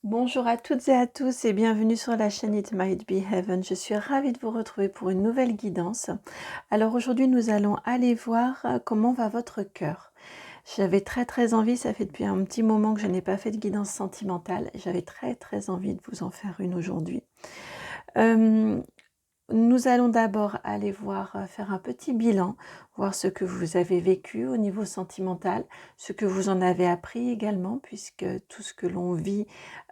Bonjour à toutes et à tous et bienvenue sur la chaîne It Might Be Heaven. Je suis ravie de vous retrouver pour une nouvelle guidance. Alors aujourd'hui, nous allons aller voir comment va votre cœur. J'avais très envie, ça fait depuis un petit moment que je n'ai pas fait de guidance sentimentale. J'avais très envie de vous en faire une aujourd'hui. Nous allons d'abord aller voir, faire un petit bilan, voir ce que vous avez vécu au niveau sentimental, ce que vous en avez appris également, puisque tout ce que l'on vit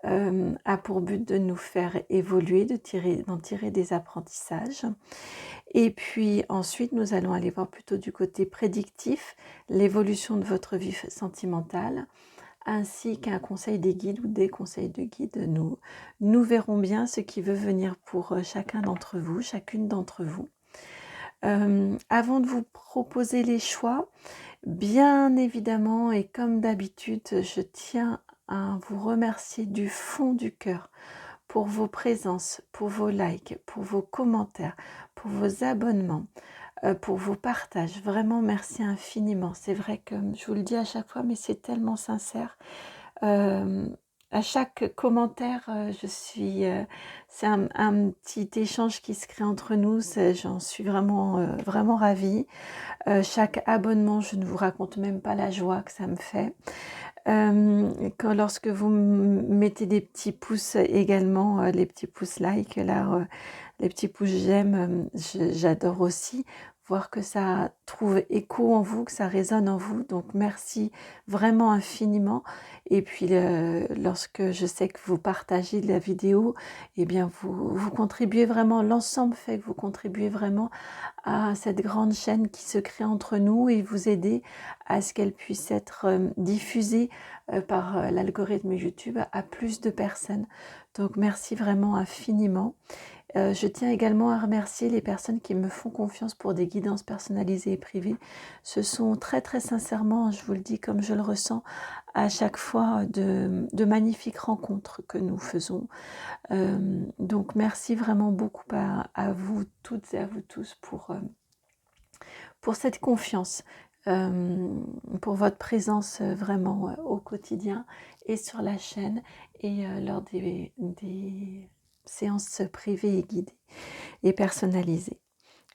a pour but de nous faire évoluer, d'en tirer des apprentissages. Et puis ensuite, nous allons aller voir plutôt du côté prédictif, l'évolution de votre vie sentimentale, ainsi qu'un conseil des guides ou des conseils de guides. Nous verrons bien ce qui veut venir pour chacun d'entre vous, chacune d'entre vous. Avant de vous proposer les choix, bien évidemment et comme d'habitude, je tiens à vous remercier du fond du cœur pour vos présences, pour vos likes, pour vos commentaires, pour vos abonnements, pour vos partages. Vraiment, merci infiniment. C'est vrai que je vous le dis à chaque fois, mais c'est tellement sincère. À chaque commentaire, c'est un petit échange qui se crée entre nous. J'en suis vraiment ravie. Chaque abonnement, je ne vous raconte même pas la joie que ça me fait. Lorsque vous mettez des petits pouces également, les petits pouces like, là, les petits pouces j'aime, j'adore aussi voir que ça trouve écho en vous, que ça résonne en vous. Donc merci vraiment infiniment. Et puis lorsque je sais que vous partagez la vidéo, eh bien vous contribuez vraiment, l'ensemble fait que vous contribuez vraiment à cette grande chaîne qui se crée entre nous et vous aider à ce qu'elle puisse être diffusée par l'algorithme YouTube à plus de personnes. Donc merci vraiment infiniment. Je tiens également à remercier les personnes qui me font confiance pour des guidances personnalisées et privées. Ce sont très sincèrement, je vous le dis comme je le ressens, à chaque fois de magnifiques rencontres que nous faisons. Donc merci vraiment beaucoup à vous toutes et à vous tous pour cette confiance, pour votre présence vraiment au quotidien et sur la chaîne et lors des séances privées et guidées et personnalisées.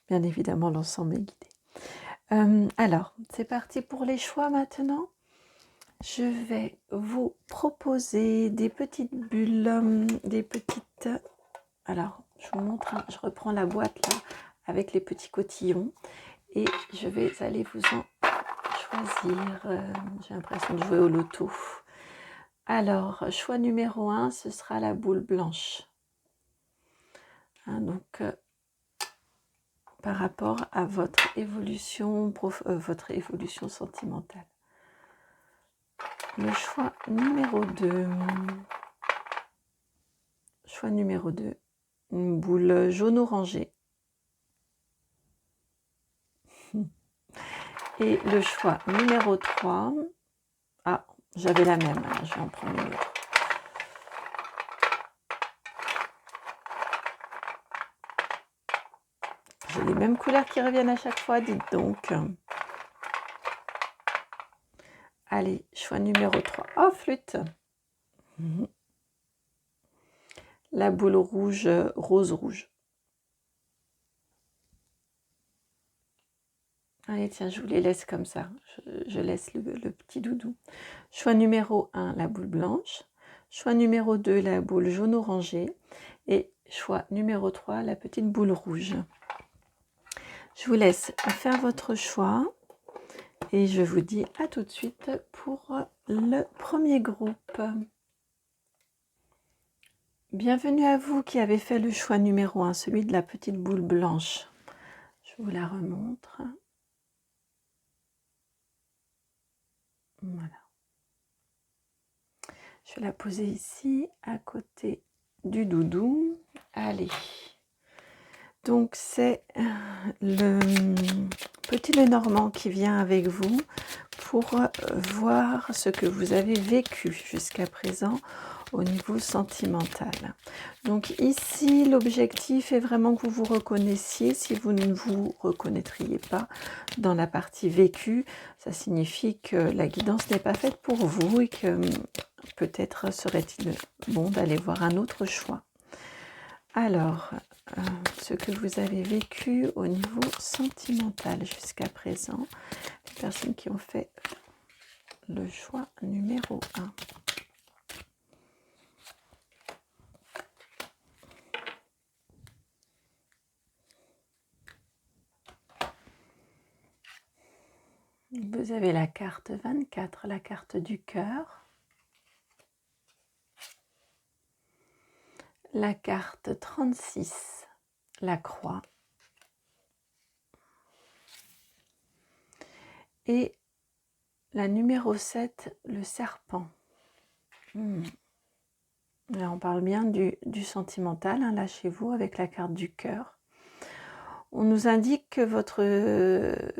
Bien évidemment, l'ensemble est guidé. Alors, c'est parti pour les choix maintenant. Je vais vous proposer des petites bulles, des petites... Alors, je vous montre, je reprends la boîte là avec les petits cotillons et je vais aller vous en choisir. J'ai l'impression de jouer au loto. Alors, choix numéro 1, ce sera la boule blanche. Donc, par rapport à votre évolution sentimentale. Le choix numéro 2. Choix numéro 2. Une boule jaune orangée. Et le choix numéro 3. Ah, j'avais la même, alors je vais en prendre une autre. J'ai les mêmes couleurs qui reviennent à chaque fois, dites donc. Allez, choix numéro 3. Oh, flûte. La boule rouge, rose rouge. Allez, tiens, je vous les laisse comme ça. Je laisse le petit doudou. Choix numéro 1, la boule blanche. Choix numéro 2, la boule jaune orangée. Et choix numéro 3, la petite boule rouge. Je vous laisse faire votre choix. Et je vous dis à tout de suite pour le premier groupe. Bienvenue à vous qui avez fait le choix numéro 1, celui de la petite boule blanche. Je vous la remontre. Voilà. Je vais la poser ici, à côté du doudou. Allez. Donc, c'est le petit Lenormand qui vient avec vous pour voir ce que vous avez vécu jusqu'à présent au niveau sentimental. Donc ici, l'objectif est vraiment que vous vous reconnaissiez. Si vous ne vous reconnaîtriez pas dans la partie vécue, ça signifie que la guidance n'est pas faite pour vous et que peut-être serait-il bon d'aller voir un autre choix. Alors, ce que vous avez vécu au niveau sentimental jusqu'à présent, les personnes qui ont fait le choix numéro 1. Vous avez la carte 24, la carte du cœur. La carte 36, la croix. Et la numéro 7, le serpent. Là, on parle bien du sentimental, hein, là chez vous, avec la carte du cœur. On nous indique que votre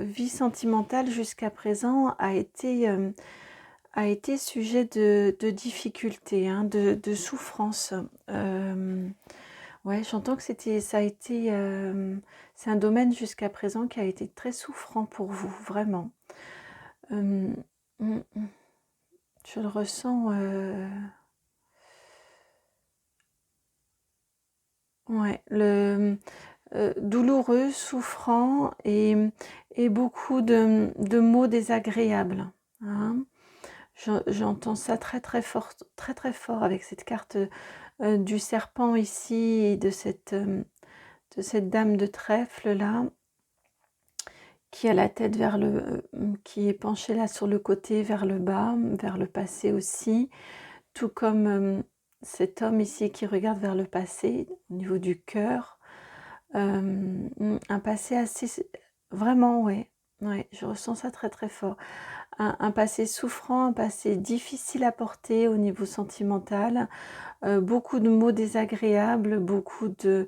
vie sentimentale jusqu'à présent a été sujet de difficultés, hein, de souffrances. Ouais, j'entends que ça a été, c'est un domaine jusqu'à présent qui a été très souffrant pour vous, vraiment. Je le ressens, ouais, douloureux, souffrant et beaucoup de mots désagréables, hein. J'entends ça très très fort, très très fort avec cette carte du serpent ici et de cette dame de trèfle là, qui a la tête vers qui est penchée là sur le côté vers le bas, vers le passé aussi, tout comme cet homme ici qui regarde vers le passé au niveau du cœur. Un passé assez, vraiment, ouais, je ressens ça très très fort. Un passé souffrant, un passé difficile à porter au niveau sentimental, beaucoup de mots désagréables, beaucoup de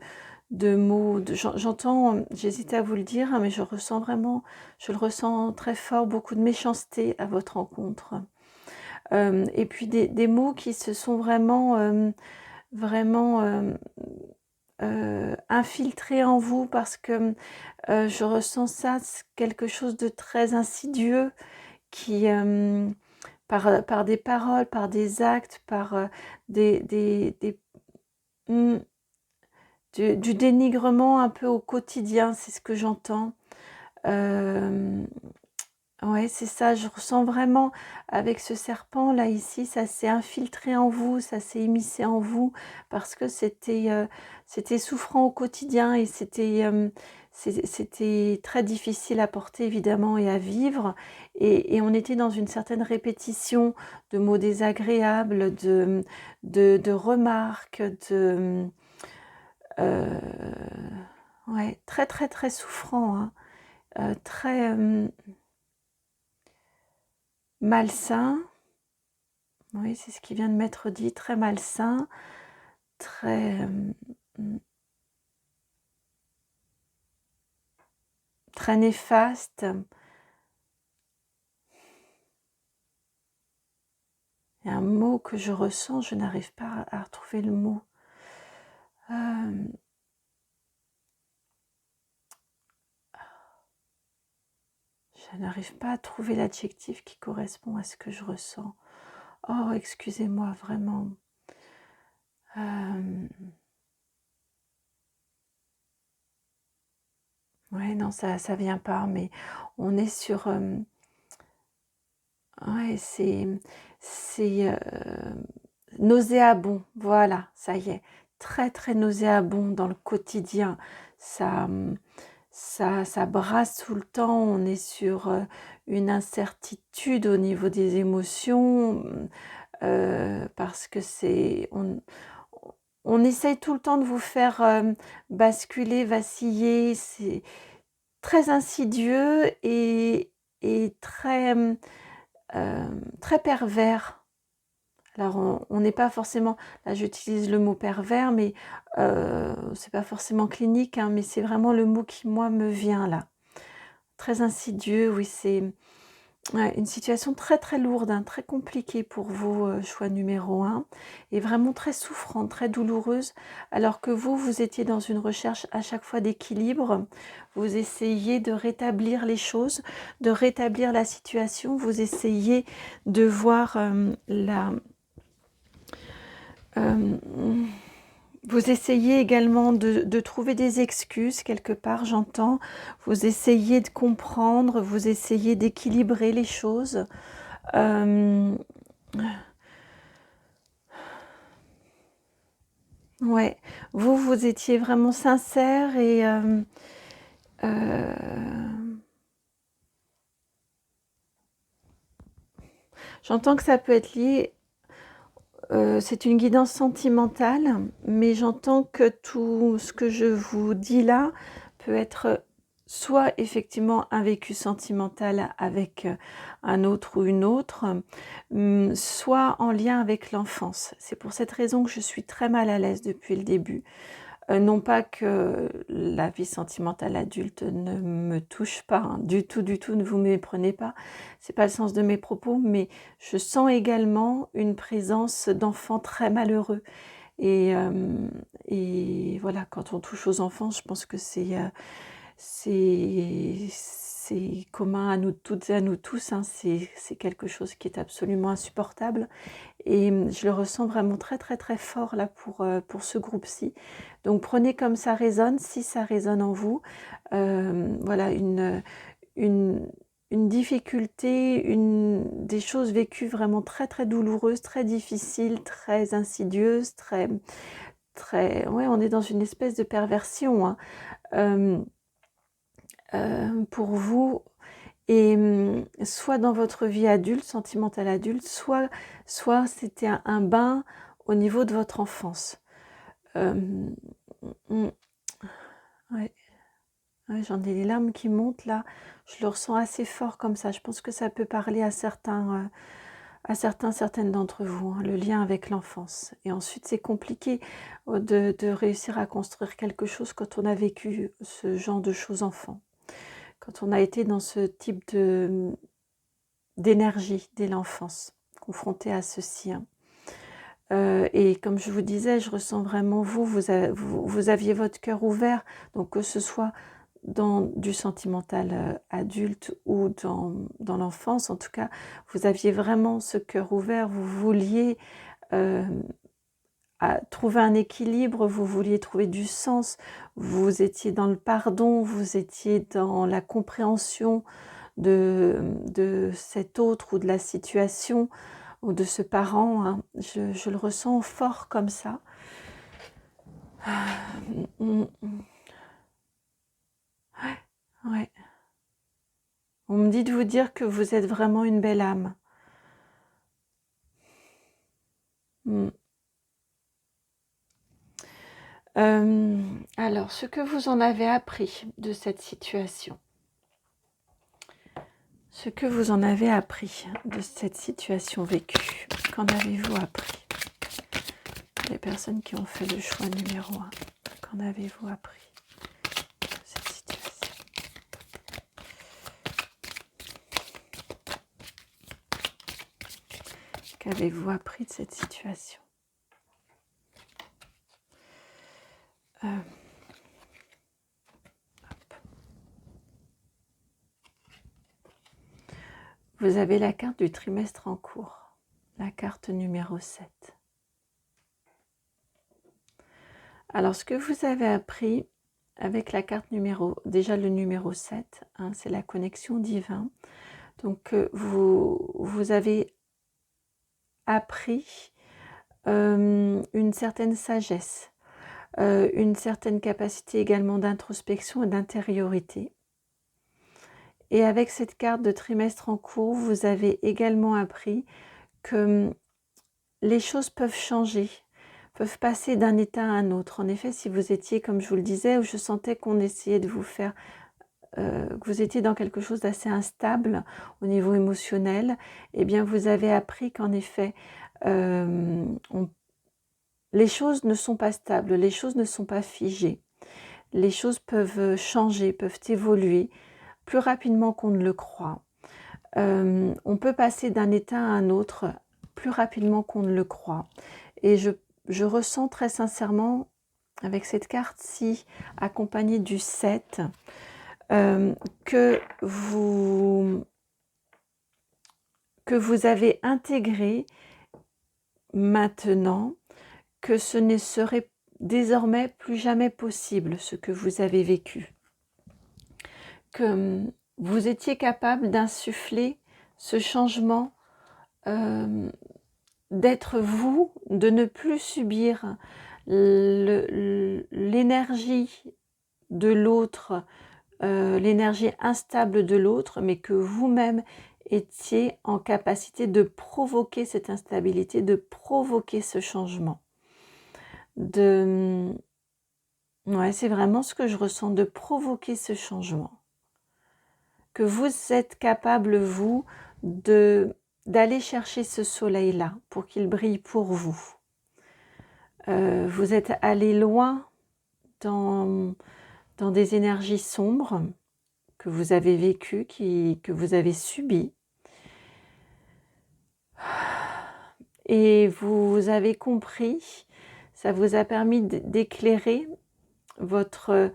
mots, j'entends, j'hésite à vous le dire, hein, mais je ressens vraiment, je le ressens très fort, beaucoup de méchanceté à votre encontre. Et puis des mots qui se sont vraiment, infiltrés en vous parce que je ressens ça, quelque chose de très insidieux qui, par des paroles, par des actes, par du dénigrement un peu au quotidien, c'est ce que j'entends. Ouais, c'est ça, je ressens vraiment avec ce serpent là ici, ça s'est infiltré en vous, ça s'est immiscé en vous parce que c'était souffrant au quotidien et c'était très difficile à porter évidemment et à vivre et on était dans une certaine répétition de mots désagréables, de remarques, ouais, très très très souffrant, hein, très malsain. Oui, c'est ce qui vient de m'être dit, très malsain, très, très néfaste. Il y a un mot que je ressens, je n'arrive pas à retrouver le mot. Je n'arrive pas à trouver l'adjectif qui correspond à ce que je ressens. Oh, excusez-moi, vraiment. Ouais, non, ça vient pas, mais on est sur... ouais, c'est nauséabond, voilà, ça y est. Très, très nauséabond dans le quotidien. Ça, ça brasse tout le temps. On est sur une incertitude au niveau des émotions parce que on essaye tout le temps de vous faire basculer, vaciller. C'est très insidieux et très, très pervers. Alors on n'est pas forcément, là j'utilise le mot pervers, mais c'est pas forcément clinique, hein, mais c'est vraiment le mot qui moi me vient là. Très insidieux, oui, Ouais, une situation très, très lourde, hein, très compliquée pour vous, choix numéro un, et vraiment très souffrante, très douloureuse, alors que vous, vous étiez dans une recherche à chaque fois d'équilibre. Vous essayez de rétablir les choses, de rétablir la situation. Vous essayez de voir, hem, vous essayez également de trouver des excuses quelque part, j'entends. Vous essayez de comprendre, vous essayez d'équilibrer les choses. Hem, ouais, vous étiez vraiment sincère et j'entends que ça peut être lié, c'est une guidance sentimentale, mais j'entends que tout ce que je vous dis là peut être soit effectivement un vécu sentimental avec, un autre ou une autre, soit en lien avec l'enfance. C'est pour cette raison que je suis très mal à l'aise depuis le début. Non pas que la vie sentimentale adulte ne me touche pas, hein, du tout, ne vous méprenez pas. C'est pas le sens de mes propos, mais je sens également une présence d'enfants très malheureux et voilà, quand on touche aux enfants, je pense que c'est commun à nous toutes et à nous tous, hein. C'est quelque chose qui est absolument insupportable et je le ressens vraiment très, très, très fort là pour ce groupe-ci. Donc prenez comme ça résonne, si ça résonne en vous. Voilà une une difficulté, des choses vécues vraiment très, très douloureuses, très difficiles, très insidieuses, très très ouais, on est dans une espèce de perversion, hein, hem, pour vous et soit dans votre vie adulte, sentimentale adulte, soit c'était un bain au niveau de votre enfance. Hem, mmh, ouais, ouais, j'en ai les larmes qui montent là. Je le ressens assez fort comme ça. Je pense que ça peut parler certaines d'entre vous, hein, le lien avec l'enfance. Et ensuite, c'est compliqué, de réussir à construire quelque chose quand on a vécu ce genre de choses enfant. Quand on a été dans ce type d'énergie dès l'enfance, confronté à ceci, hein. Et comme je vous disais, je ressens vraiment vous aviez votre cœur ouvert, donc que ce soit dans du sentimental, adulte ou dans l'enfance, en tout cas, vous aviez vraiment ce cœur ouvert, vous vouliez, hem, trouver un équilibre, vous vouliez trouver du sens, vous étiez dans le pardon, vous étiez dans la compréhension de cet autre ou de la situation ou de ce parent, hein. Je le ressens fort comme ça. Mmh mh. Ouais. On me dit de vous dire que vous êtes vraiment une belle âme. Mmh. Alors ce que vous en avez appris de cette situation, ce que vous en avez appris de cette situation vécue, qu'en avez-vous appris? Les personnes qui ont fait le choix numéro un, qu'en avez-vous appris de cette situation? Qu'avez-vous appris de cette situation? Hop. Vous avez la carte du trimestre en cours, la carte numéro 7. Alors ce que vous avez appris avec la carte déjà le numéro 7, hein, c'est la connexion divine. Donc vous avez appris une certaine sagesse, une certaine capacité également d'introspection et d'intériorité. Et avec cette carte de trimestre en cours, vous avez également appris que les choses peuvent changer, peuvent passer d'un état à un autre. En effet, si vous étiez, comme je vous le disais, où je sentais qu'on essayait de vous faire, que vous étiez dans quelque chose d'assez instable au niveau émotionnel, eh bien vous avez appris qu'en effet, les choses ne sont pas stables, les choses ne sont pas figées. Les choses peuvent changer, peuvent évoluer plus rapidement qu'on ne le croit. On peut passer d'un état à un autre plus rapidement qu'on ne le croit. Et je ressens très sincèrement, avec cette carte-ci, accompagnée du 7, que vous avez intégré maintenant que ce ne serait désormais plus jamais possible ce que vous avez vécu. Que vous étiez capable d'insuffler ce changement, d'être vous, de ne plus subir l'énergie de l'autre, l'énergie instable de l'autre, mais que vous-même étiez en capacité de provoquer cette instabilité, de provoquer ce changement. Ouais, c'est vraiment ce que je ressens, de provoquer ce changement. Que vous êtes capable, vous, d'aller chercher ce soleil-là pour qu'il brille pour vous. Vous êtes allé loin dans des énergies sombres que vous avez vécues, que vous avez subies. Et vous avez compris, ça vous a permis d'éclairer votre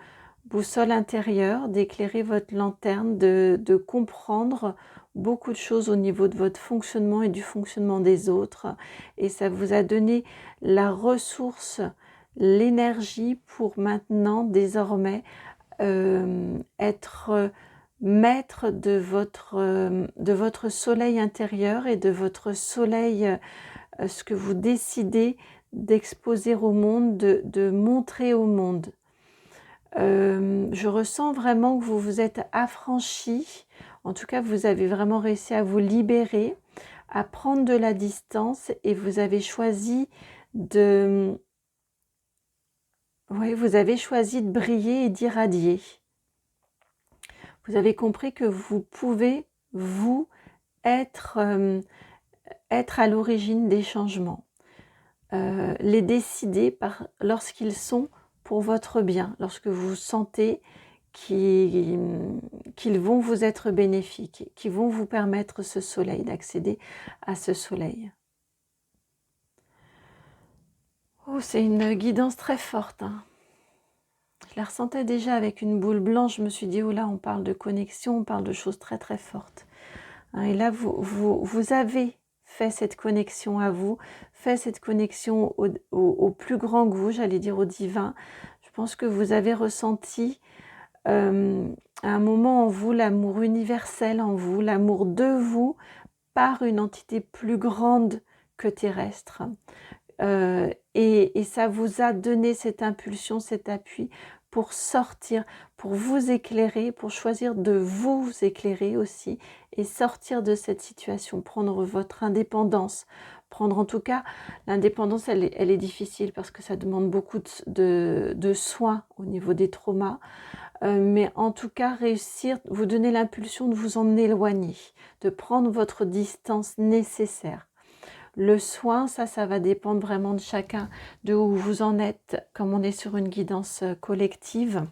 boussole intérieure, d'éclairer votre lanterne, de comprendre beaucoup de choses au niveau de votre fonctionnement et du fonctionnement des autres. Et ça vous a donné la ressource, l'énergie pour maintenant, désormais, être maître de votre soleil intérieur et de votre soleil, ce que vous décidez d'exposer au monde, de montrer au monde. Je ressens vraiment que vous vous êtes affranchi, en tout cas vous avez vraiment réussi à vous libérer, à prendre de la distance et vous avez choisi de briller et d'irradier. Vous avez compris que vous pouvez, vous, être à l'origine des changements, les décider lorsqu'ils sont pour votre bien, lorsque vous sentez qu'ils vont vous être bénéfiques, qu'ils vont vous permettre ce soleil, d'accéder à ce soleil. Oh, c'est une guidance très forte, hein. Je la ressentais déjà avec une boule blanche, je me suis dit, oh là, on parle de connexion, on parle de choses très très fortes. Et là, vous avez fait cette connexion à vous, fait cette connexion au plus grand que vous, j'allais dire au divin. Je pense que vous avez ressenti à un moment en vous l'amour universel en vous, l'amour de vous par une entité plus grande que terrestre. Et ça vous a donné cette impulsion, cet appui pour sortir, pour vous éclairer, pour choisir de vous éclairer aussi et sortir de cette situation, prendre votre indépendance, prendre en tout cas, l'indépendance elle est difficile parce que ça demande beaucoup de soins au niveau des traumas, mais en tout cas réussir, vous donner l'impulsion de vous en éloigner, de prendre votre distance nécessaire. Le soin, ça va dépendre vraiment de chacun, de où vous en êtes, comme on est sur une guidance collective.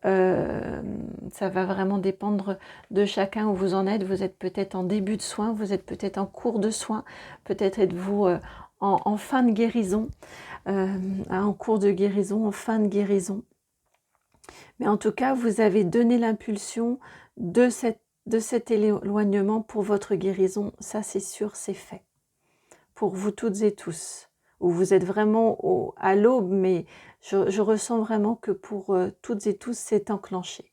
Ça va vraiment dépendre de chacun où vous en êtes. Vous êtes peut-être en début de soin, vous êtes peut-être en cours de soin, peut-être êtes-vous en fin de guérison, en cours de guérison, en fin de guérison. Mais en tout cas, vous avez donné l'impulsion de cet éloignement pour votre guérison. Ça, c'est sûr, c'est fait. Pour vous toutes et tous, où vous êtes vraiment à l'aube, mais je ressens vraiment que pour toutes et tous, c'est enclenché.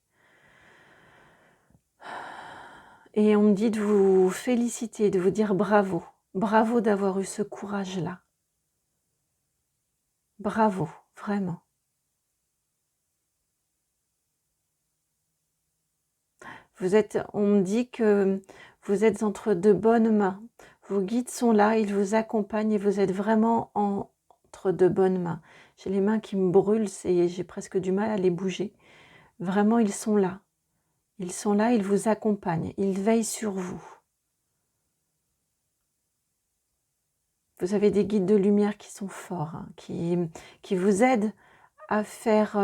Et on me dit de vous féliciter, de vous dire bravo. Bravo d'avoir eu ce courage-là. Bravo, vraiment. On me dit que vous êtes entre de bonnes mains. Vos guides sont là, ils vous accompagnent et vous êtes vraiment entre de bonnes mains. J'ai les mains qui me brûlent, j'ai presque du mal à les bouger. Vraiment, ils sont là. Ils sont là, ils vous accompagnent, ils veillent sur vous. Vous avez des guides de lumière qui sont forts, hein, qui vous aident à faire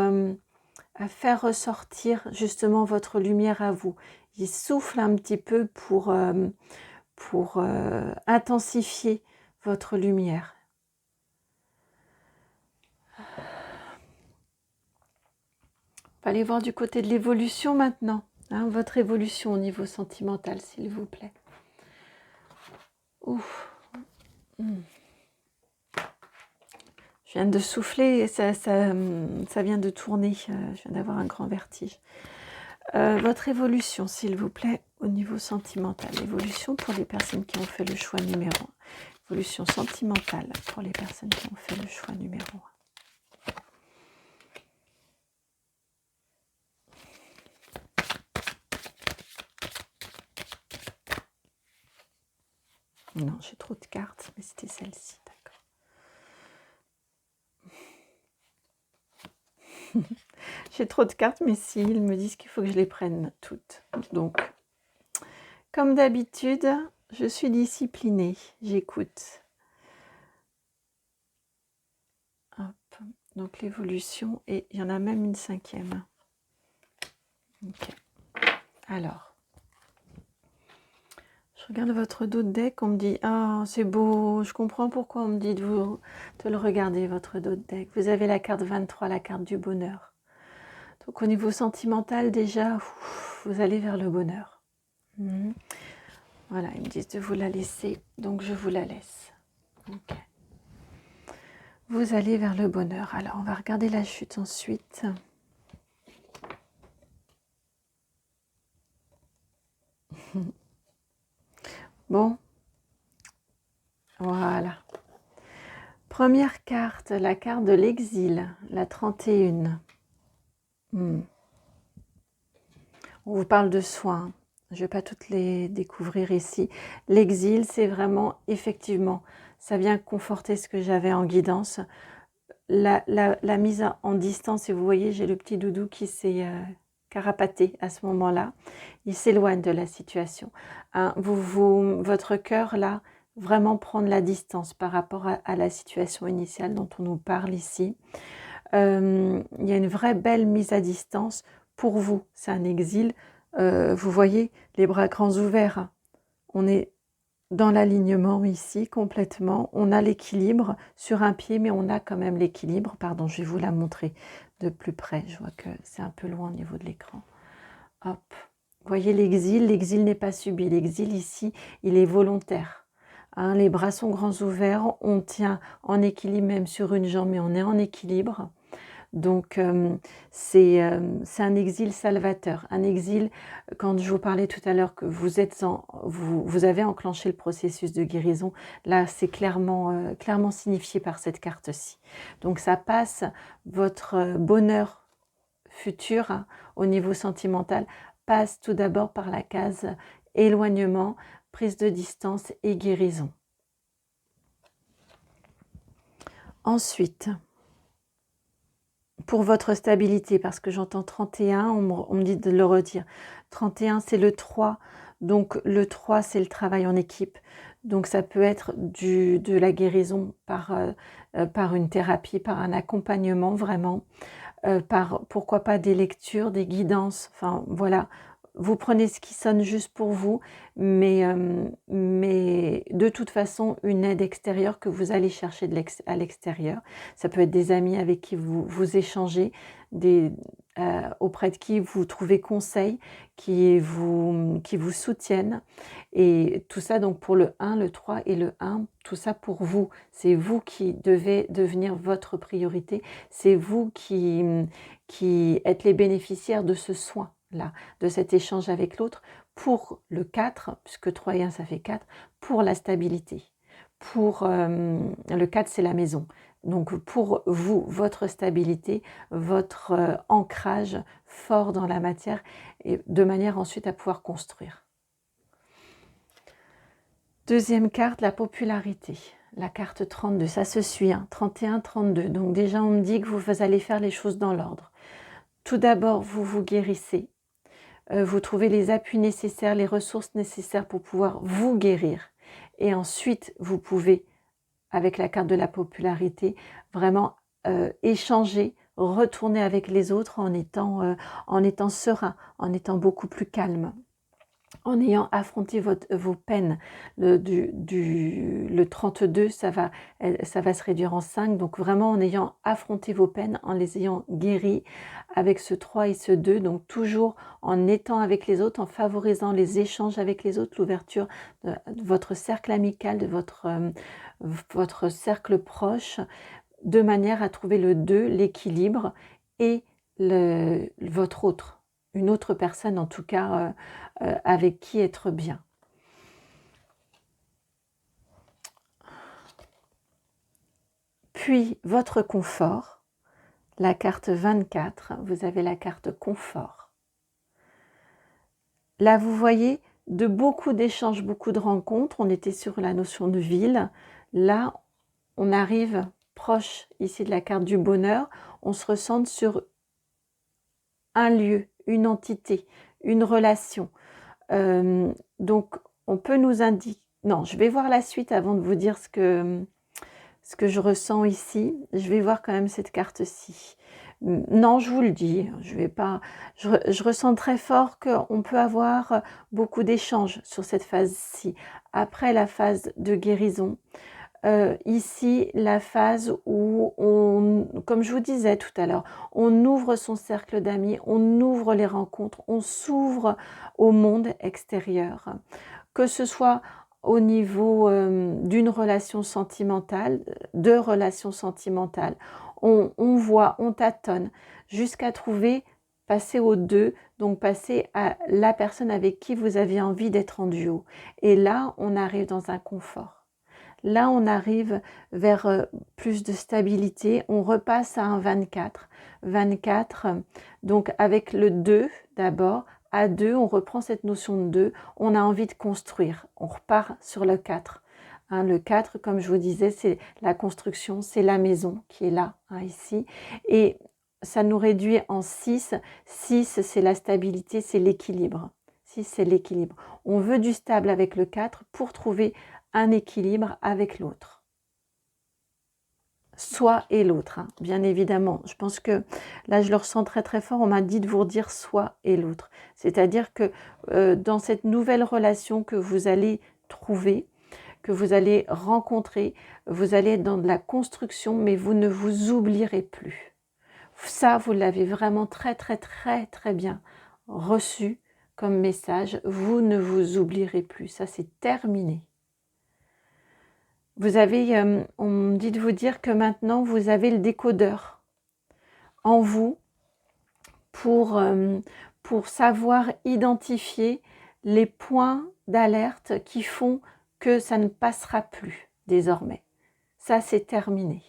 ressortir justement votre lumière à vous. il souffle un petit peu pour intensifier votre lumière. On va aller voir du côté de l'évolution maintenant, hein, votre évolution au niveau sentimental, s'il vous plaît. Ouf. Je viens de souffler et ça vient de tourner. Je viens d'avoir un grand vertige. Votre évolution, s'il vous plaît, au niveau sentimental. Évolution pour les personnes qui ont fait le choix numéro 1. Évolution sentimentale pour les personnes qui ont fait le choix numéro 1. Non, j'ai trop de cartes, mais c'était celle-ci, d'accord. J'ai trop de cartes, mais si, ils me disent qu'il faut que je les prenne toutes. Donc, comme d'habitude, je suis disciplinée, j'écoute. Hop, donc l'évolution, et il y en a même une 5e. Ok. Alors, je regarde votre dos de deck, on me dit « Ah, c'est beau, je comprends pourquoi on me dit de le regarder, votre dos de deck. » Vous avez la carte 23, la carte du bonheur. Donc au niveau sentimental, déjà, vous allez vers le bonheur. Voilà, ils me disent de vous la laisser, donc je vous la laisse. Ok. Vous allez vers le bonheur. Alors, on va regarder la chute ensuite. Bon, voilà. Première carte, la carte de l'exil, la 31. On vous parle de soins. Je ne vais pas toutes les découvrir ici. L'exil, c'est vraiment, effectivement, ça vient conforter ce que j'avais en guidance. La mise en distance, et vous voyez, j'ai le petit doudou qui s'est carapaté à ce moment-là. Il s'éloigne de la situation. Hein, votre cœur, là, vraiment prendre la distance par rapport à la situation initiale dont on nous parle ici. Il y a une vraie belle mise à distance pour vous. C'est un exil. Vous voyez, les bras grands ouverts. On est dans l'alignement ici, complètement. On a l'équilibre sur un pied, mais on a quand même l'équilibre. Pardon, je vais vous la montrer de plus près. Je vois que c'est un peu loin au niveau de l'écran. Hop. Vous voyez l'exil. L'exil n'est pas subi. L'exil ici, il est volontaire. Hein, les bras sont grands ouverts. On tient en équilibre même sur une jambe, mais on est en équilibre. Donc, c'est un exil salvateur. Un exil, quand je vous parlais tout à l'heure que vous avez enclenché le processus de guérison, là, c'est clairement signifié par cette carte-ci. Donc, ça passe votre bonheur futur, hein, au niveau sentimental, passe tout d'abord par la case éloignement, prise de distance et guérison. Ensuite, pour votre stabilité, parce que j'entends 31, on me dit de le redire. 31, c'est le 3. Donc, le 3, c'est le travail en équipe. Donc, ça peut être de la guérison par une thérapie, par un accompagnement, vraiment. Pourquoi pas des lectures, des guidances. Enfin, voilà. Vous prenez ce qui sonne juste pour vous, mais de toute façon, une aide extérieure que vous allez chercher à l'extérieur. Ça peut être des amis avec qui vous échangez, auprès de qui vous trouvez conseil, qui vous soutiennent. Et tout ça, donc pour le 1, le 3 et le 1, tout ça pour vous. C'est vous qui devez devenir votre priorité. C'est vous qui êtes les bénéficiaires de ce soin là, de cet échange avec l'autre, pour le 4, puisque 3 et 1 ça fait 4, pour la stabilité. Le 4 c'est la maison. Donc pour vous, votre stabilité, votre ancrage fort dans la matière, et de manière ensuite à pouvoir construire. Deuxième carte, la popularité. La carte 32, ça se suit, hein, 31, 32. Donc déjà on me dit que vous allez faire les choses dans l'ordre. Tout d'abord, vous vous guérissez. Vous trouvez les appuis nécessaires, les ressources nécessaires pour pouvoir vous guérir. Et ensuite, vous pouvez, avec la carte de la popularité, vraiment échanger, retourner avec les autres en étant serein, en étant beaucoup plus calme. en ayant affronté vos peines. Le 32, ça va se réduire en 5. Donc vraiment en ayant affronté vos peines, en les ayant guéries avec ce 3 et ce 2. Donc toujours en étant avec les autres, en favorisant les échanges avec les autres, l'ouverture de votre cercle amical, de votre cercle proche, de manière à trouver le 2, l'équilibre et votre autre, une autre personne en tout cas avec qui être bien. Puis votre confort, la carte 24, vous avez la carte confort. Là vous voyez de beaucoup d'échanges, beaucoup de rencontres, on était sur la notion de ville, là on arrive proche ici de la carte du bonheur, on se ressent sur un lieu, une entité, une relation. Donc, on peut nous indiquer... Non, je vais voir la suite avant de vous dire ce que je ressens ici. Je vais voir quand même cette carte-ci. Non, je vous le dis, je vais pas... Je ressens très fort qu'on peut avoir beaucoup d'échanges sur cette phase-ci. Après la phase de guérison, ici, la phase où comme je vous disais tout à l'heure, on ouvre son cercle d'amis, on ouvre les rencontres, on s'ouvre au monde extérieur. Que ce soit au niveau d'une relation sentimentale, de relations sentimentales, on voit, on tâtonne, jusqu'à trouver, passer au 2, donc passer à la personne avec qui vous avez envie d'être en duo. Et là, on arrive dans un confort. Là, on arrive vers plus de stabilité. On repasse à un 24. 24, donc avec le 2 d'abord. À 2, on reprend cette notion de 2. On a envie de construire. On repart sur le 4. Hein, le 4, comme je vous disais, c'est la construction, c'est la maison qui est là, hein, ici. Et ça nous réduit en 6. 6, c'est la stabilité, c'est l'équilibre. 6, c'est l'équilibre. On veut du stable avec le 4 pour trouver un équilibre avec l'autre. Soi et l'autre, hein, bien évidemment. Je pense que là, je le ressens très très fort. On m'a dit de vous redire soi et l'autre. C'est-à-dire que dans cette nouvelle relation que vous allez trouver, que vous allez rencontrer, vous allez être dans de la construction, mais vous ne vous oublierez plus. Ça, vous l'avez vraiment très très très très bien reçu comme message. Vous ne vous oublierez plus. Ça, c'est terminé. Vous avez, on me dit de vous dire que maintenant, vous avez le décodeur en vous pour savoir identifier les points d'alerte qui font que ça ne passera plus désormais. Ça, c'est terminé.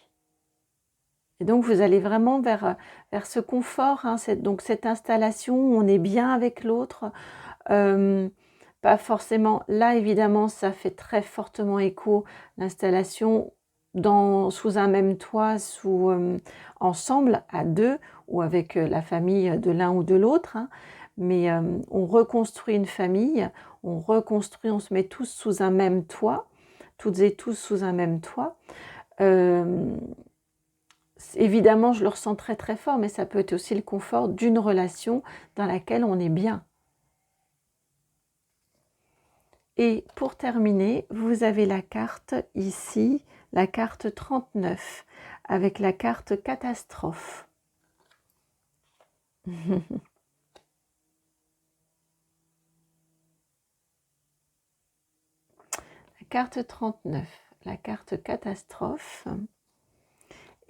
Et donc, vous allez vraiment vers ce confort, hein, donc cette installation où on est bien avec l'autre. Pas forcément, là évidemment ça fait très fortement écho, l'installation sous un même toit, ensemble à 2 ou avec la famille de l'un ou de l'autre, hein. Mais on reconstruit une famille, on se met tous sous un même toit, toutes et tous sous un même toit. Évidemment je le ressens très très fort, mais ça peut être aussi le confort d'une relation dans laquelle on est bien. Et pour terminer, vous avez la carte ici, la carte 39, avec la carte catastrophe. La carte 39, la carte catastrophe.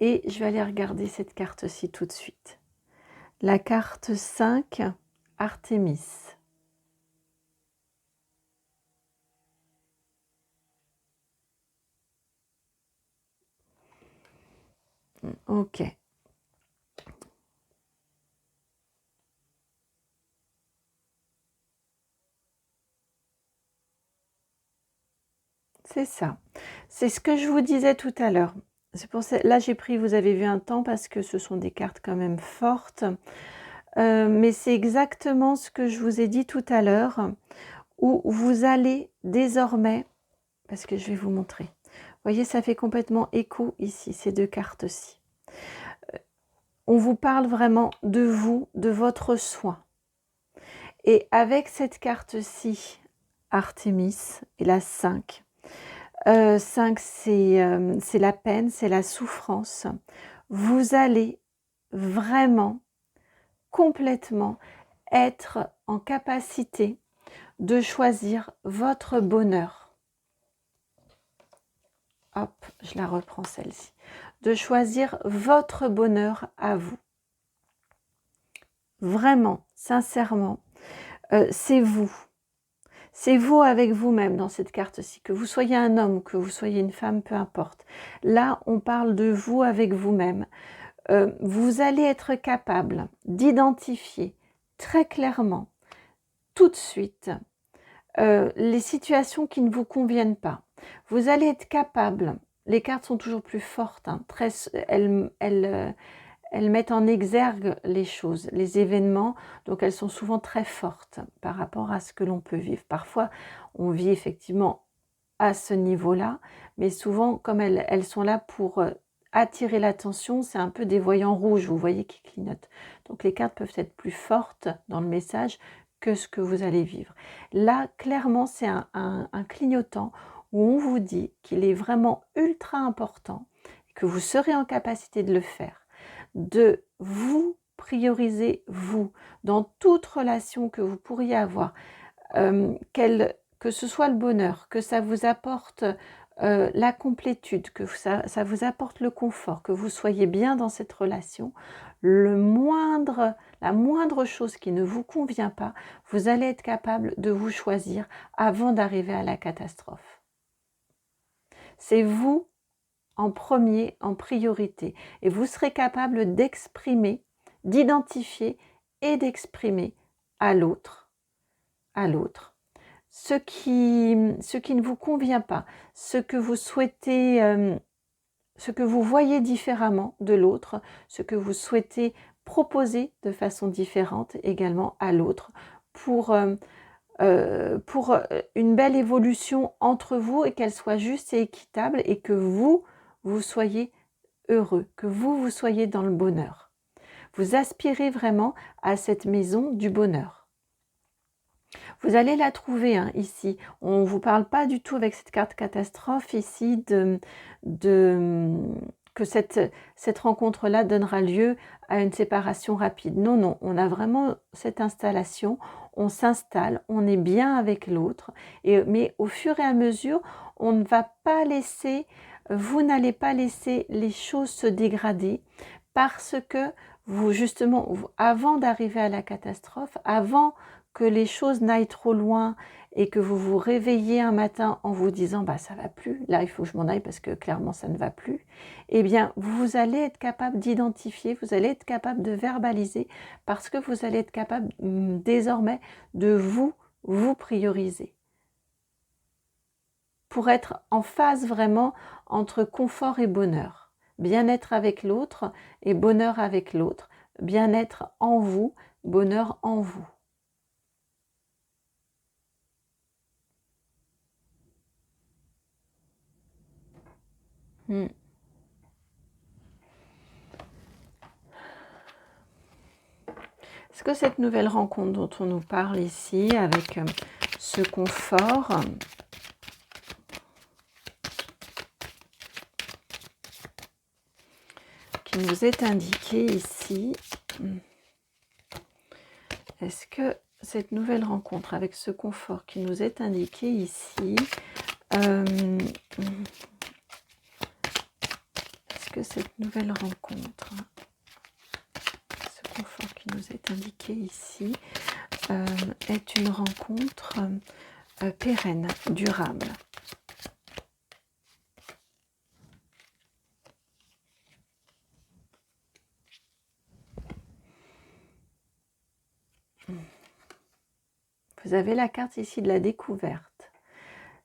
Et je vais aller regarder cette carte-ci tout de suite. La carte 5, Artémis. Ok. C'est ça. C'est ce que je vous disais tout à l'heure. C'est pour ça, là j'ai pris, vous avez vu un temps parce que ce sont des cartes quand même fortes. Mais c'est exactement ce que je vous ai dit tout à l'heure, où vous allez désormais, parce que je vais vous montrer. Vous voyez, ça fait complètement écho ici, ces deux cartes-ci. On vous parle vraiment de vous, de votre soin. Et avec cette carte-ci, Artémis et la 5, 5 c'est la peine, c'est la souffrance. Vous allez vraiment, complètement être en capacité de choisir votre bonheur. Hop, je la reprends celle-ci. De choisir votre bonheur à vous. Vraiment, sincèrement, c'est vous. C'est vous avec vous-même dans cette carte-ci. Que vous soyez un homme, que vous soyez une femme, peu importe. Là, on parle de vous avec vous-même. Vous allez être capable d'identifier très clairement, tout de suite, les situations qui ne vous conviennent pas. Vous allez être capable, les cartes sont toujours plus fortes, hein, elles mettent en exergue les choses, les événements, donc elles sont souvent très fortes par rapport à ce que l'on peut vivre. Parfois, on vit effectivement à ce niveau-là, mais souvent, comme elles sont là pour attirer l'attention, c'est un peu des voyants rouges, vous voyez, qui clignotent. Donc les cartes peuvent être plus fortes dans le message que ce que vous allez vivre. Là, clairement, c'est un clignotant où on vous dit qu'il est vraiment ultra important, que vous serez en capacité de le faire, de vous prioriser, vous, dans toute relation que vous pourriez avoir, que ce soit le bonheur, que ça vous apporte la complétude, que ça vous apporte le confort, que vous soyez bien dans cette relation, la moindre chose qui ne vous convient pas, vous allez être capable de vous choisir avant d'arriver à la catastrophe. C'est vous en premier, en priorité, et vous serez capable d'exprimer, d'identifier et d'exprimer à l'autre, ce qui ne vous convient pas, ce que vous souhaitez, ce que vous voyez différemment de l'autre, ce que vous souhaitez proposer de façon différente également à l'autre pour une belle évolution entre vous et qu'elle soit juste et équitable et que vous soyez heureux, que vous soyez dans le bonheur. Vous aspirez vraiment à cette maison du bonheur. Vous allez la trouver hein, ici. On ne vous parle pas du tout avec cette carte catastrophe ici que cette rencontre-là donnera lieu à une séparation rapide. Non, non, on a vraiment cette installation, on s'installe, on est bien avec l'autre, mais au fur et à mesure, on ne va pas laisser, vous n'allez pas laisser les choses se dégrader parce que vous, justement, avant d'arriver à la catastrophe, avant que les choses n'aillent trop loin et que vous vous réveillez un matin en vous disant bah ça va plus, là il faut que je m'en aille parce que clairement ça ne va plus, eh bien vous allez être capable d'identifier, vous allez être capable de verbaliser parce que vous allez être capable désormais de vous prioriser pour être en phase vraiment entre confort et bonheur, bien-être avec l'autre et bonheur avec l'autre, bien-être en vous, bonheur en vous. Est-ce que cette nouvelle rencontre dont on nous parle ici, avec ce confort, qui nous est indiqué ici, est-ce que cette nouvelle rencontre avec ce confort qui nous est indiqué ici, est-ce que cette nouvelle rencontre, ce confort qui nous est indiqué ici, est une rencontre pérenne, durable? Vous avez la carte ici de la découverte.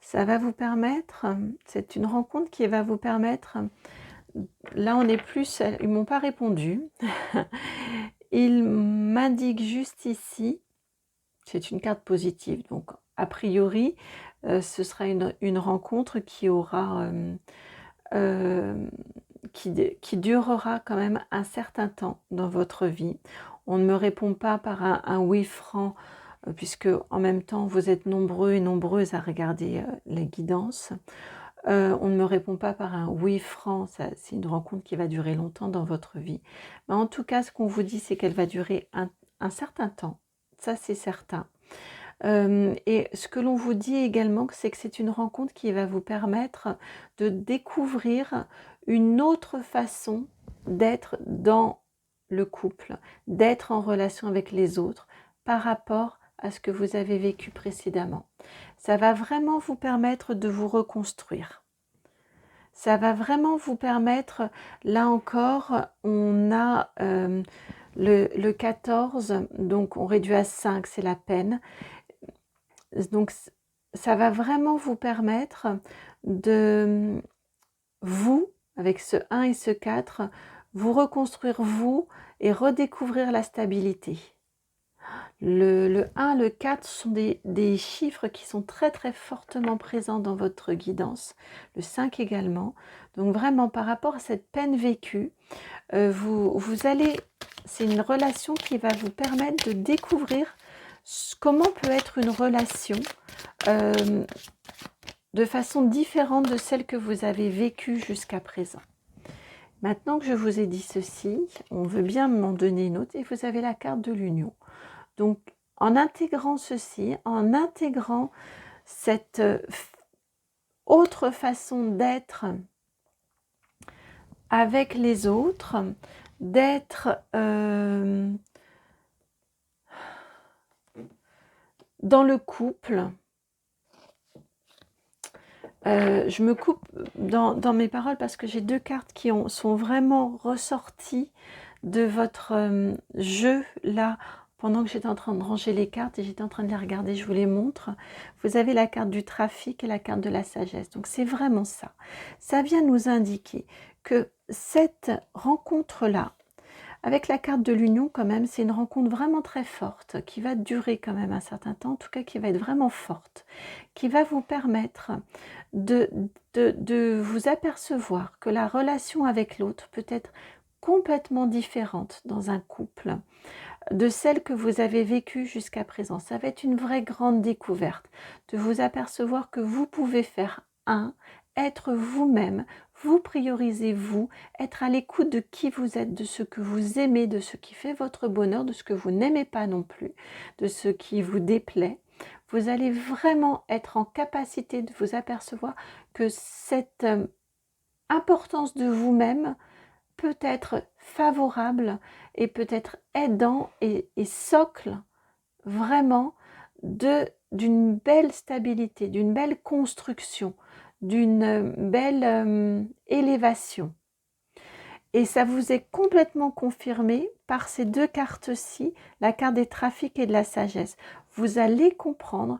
Ça va vous permettre, c'est une rencontre qui va vous permettre, là on est plus, ils ne m'ont pas répondu, ils m'indiquent juste ici, c'est une carte positive, donc a priori ce sera une rencontre qui aura, qui durera quand même un certain temps dans votre vie. On ne me répond pas par un oui franc puisque en même temps vous êtes nombreux et nombreuses à regarder les guidances. On ne me répond pas par un oui franc, c'est une rencontre qui va durer longtemps dans votre vie. Mais en tout cas, ce qu'on vous dit, c'est qu'elle va durer un certain temps, ça c'est certain. Et ce que l'on vous dit également, c'est que c'est une rencontre qui va vous permettre de découvrir une autre façon d'être dans le couple, d'être en relation avec les autres par rapport à ce que vous avez vécu précédemment. Ça va vraiment vous permettre de vous reconstruire. Ça va vraiment vous permettre, là encore, on a le 14, donc on réduit à 5, c'est la peine. Donc ça va vraiment vous permettre de vous, avec ce 1 et ce 4, vous reconstruire vous et redécouvrir la stabilité. Le 1, le 4 sont des chiffres qui sont très très fortement présents dans votre guidance, le 5 également. Donc vraiment par rapport à cette peine vécue, vous allez, c'est une relation qui va vous permettre de découvrir comment peut être une relation de façon différente de celle que vous avez vécue jusqu'à présent. Maintenant que je vous ai dit ceci, on veut bien m'en donner une autre et vous avez la carte de l'union. Donc en intégrant ceci, en intégrant cette autre façon d'être avec les autres, d'être dans le couple, je me coupe dans mes paroles parce que j'ai deux cartes qui sont vraiment ressorties de votre jeu là, pendant que j'étais en train de ranger les cartes et j'étais en train de les regarder, je vous les montre. Vous avez la carte du trafic et la carte de la sagesse. Donc c'est vraiment ça. Ça vient nous indiquer que cette rencontre-là, avec la carte de l'union quand même, c'est une rencontre vraiment très forte, qui va durer quand même un certain temps, en tout cas qui va être vraiment forte, qui va vous permettre de vous apercevoir que la relation avec l'autre peut être complètement différente dans un couple de celle que vous avez vécue jusqu'à présent. Ça va être une vraie grande découverte de vous apercevoir que vous pouvez faire être vous-même, vous priorisez vous, être à l'écoute de qui vous êtes, de ce que vous aimez, de ce qui fait votre bonheur, de ce que vous n'aimez pas non plus, de ce qui vous déplaît. Vous allez vraiment être en capacité de vous apercevoir que cette importance de vous-même peut être favorable et peut être aidant et socle vraiment d'une belle stabilité, d'une belle construction, d'une belle élévation. Et ça vous est complètement confirmé par ces deux cartes-ci, la carte des trafics et de la sagesse. Vous allez comprendre,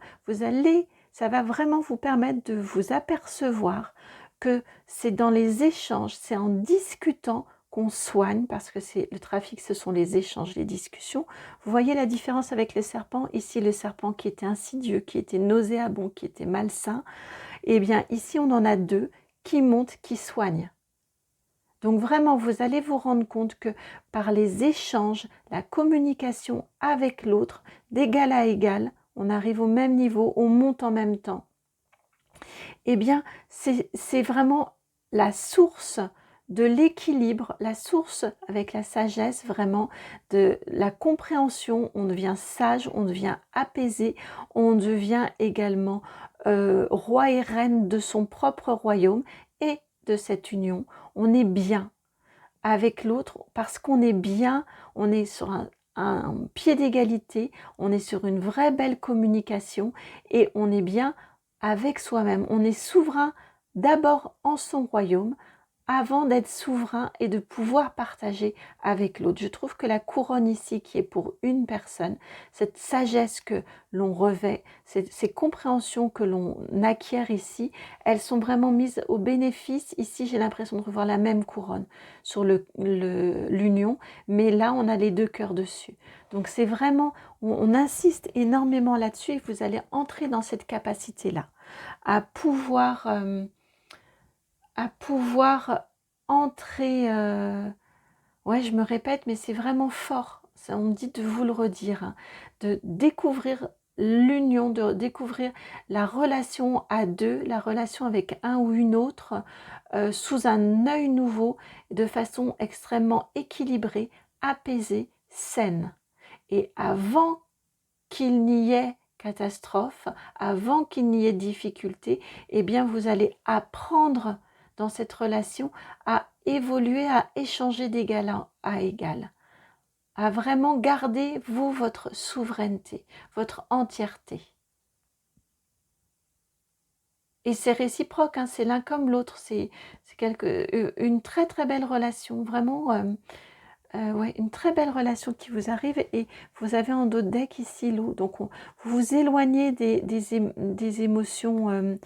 ça va vraiment vous permettre de vous apercevoir que c'est dans les échanges, c'est en discutant qu'on soigne, parce que le trafic, ce sont les échanges, les discussions. Vous voyez la différence avec le serpent? Ici, le serpent qui était insidieux, qui était nauséabond, qui était malsain. Eh bien, ici, on en a deux qui montent, qui soignent. Donc vraiment, vous allez vous rendre compte que par les échanges, la communication avec l'autre, d'égal à égal, on arrive au même niveau, on monte en même temps. Eh bien, c'est vraiment la source de l'équilibre, la source avec la sagesse, vraiment de la compréhension. On devient sage, on devient apaisé, on devient également roi et reine de son propre royaume et de cette union. On est bien avec l'autre parce qu'on est bien, on est sur un pied d'égalité, on est sur une vraie belle communication et on est bien avec soi-même. On est souverain d'abord en son royaume avant d'être souverain et de pouvoir partager avec l'autre. Je trouve que la couronne ici, qui est pour une personne, cette sagesse que l'on revêt, ces compréhensions que l'on acquiert ici, elles sont vraiment mises au bénéfice. Ici, j'ai l'impression de revoir la même couronne sur l'union, mais là, on a les deux cœurs dessus. Donc, c'est vraiment, on insiste énormément là-dessus et vous allez entrer dans cette capacité-là à pouvoir entrer, ouais, je me répète, mais c'est vraiment fort, on me dit de vous le redire, hein, de découvrir l'union, de découvrir la relation à deux, la relation avec un ou une autre, sous un œil nouveau, de façon extrêmement équilibrée, apaisée, saine. Et avant qu'il n'y ait catastrophe, avant qu'il n'y ait difficulté, eh bien vous allez apprendre dans cette relation à évoluer, à échanger d'égal à égal, à vraiment garder, vous, votre souveraineté, votre entièreté. Et c'est réciproque, hein, c'est l'un comme l'autre, c'est une très très belle relation, vraiment, ouais, une très belle relation qui vous arrive, et vous avez en dos de deck ici l'eau, donc vous vous éloignez des émotions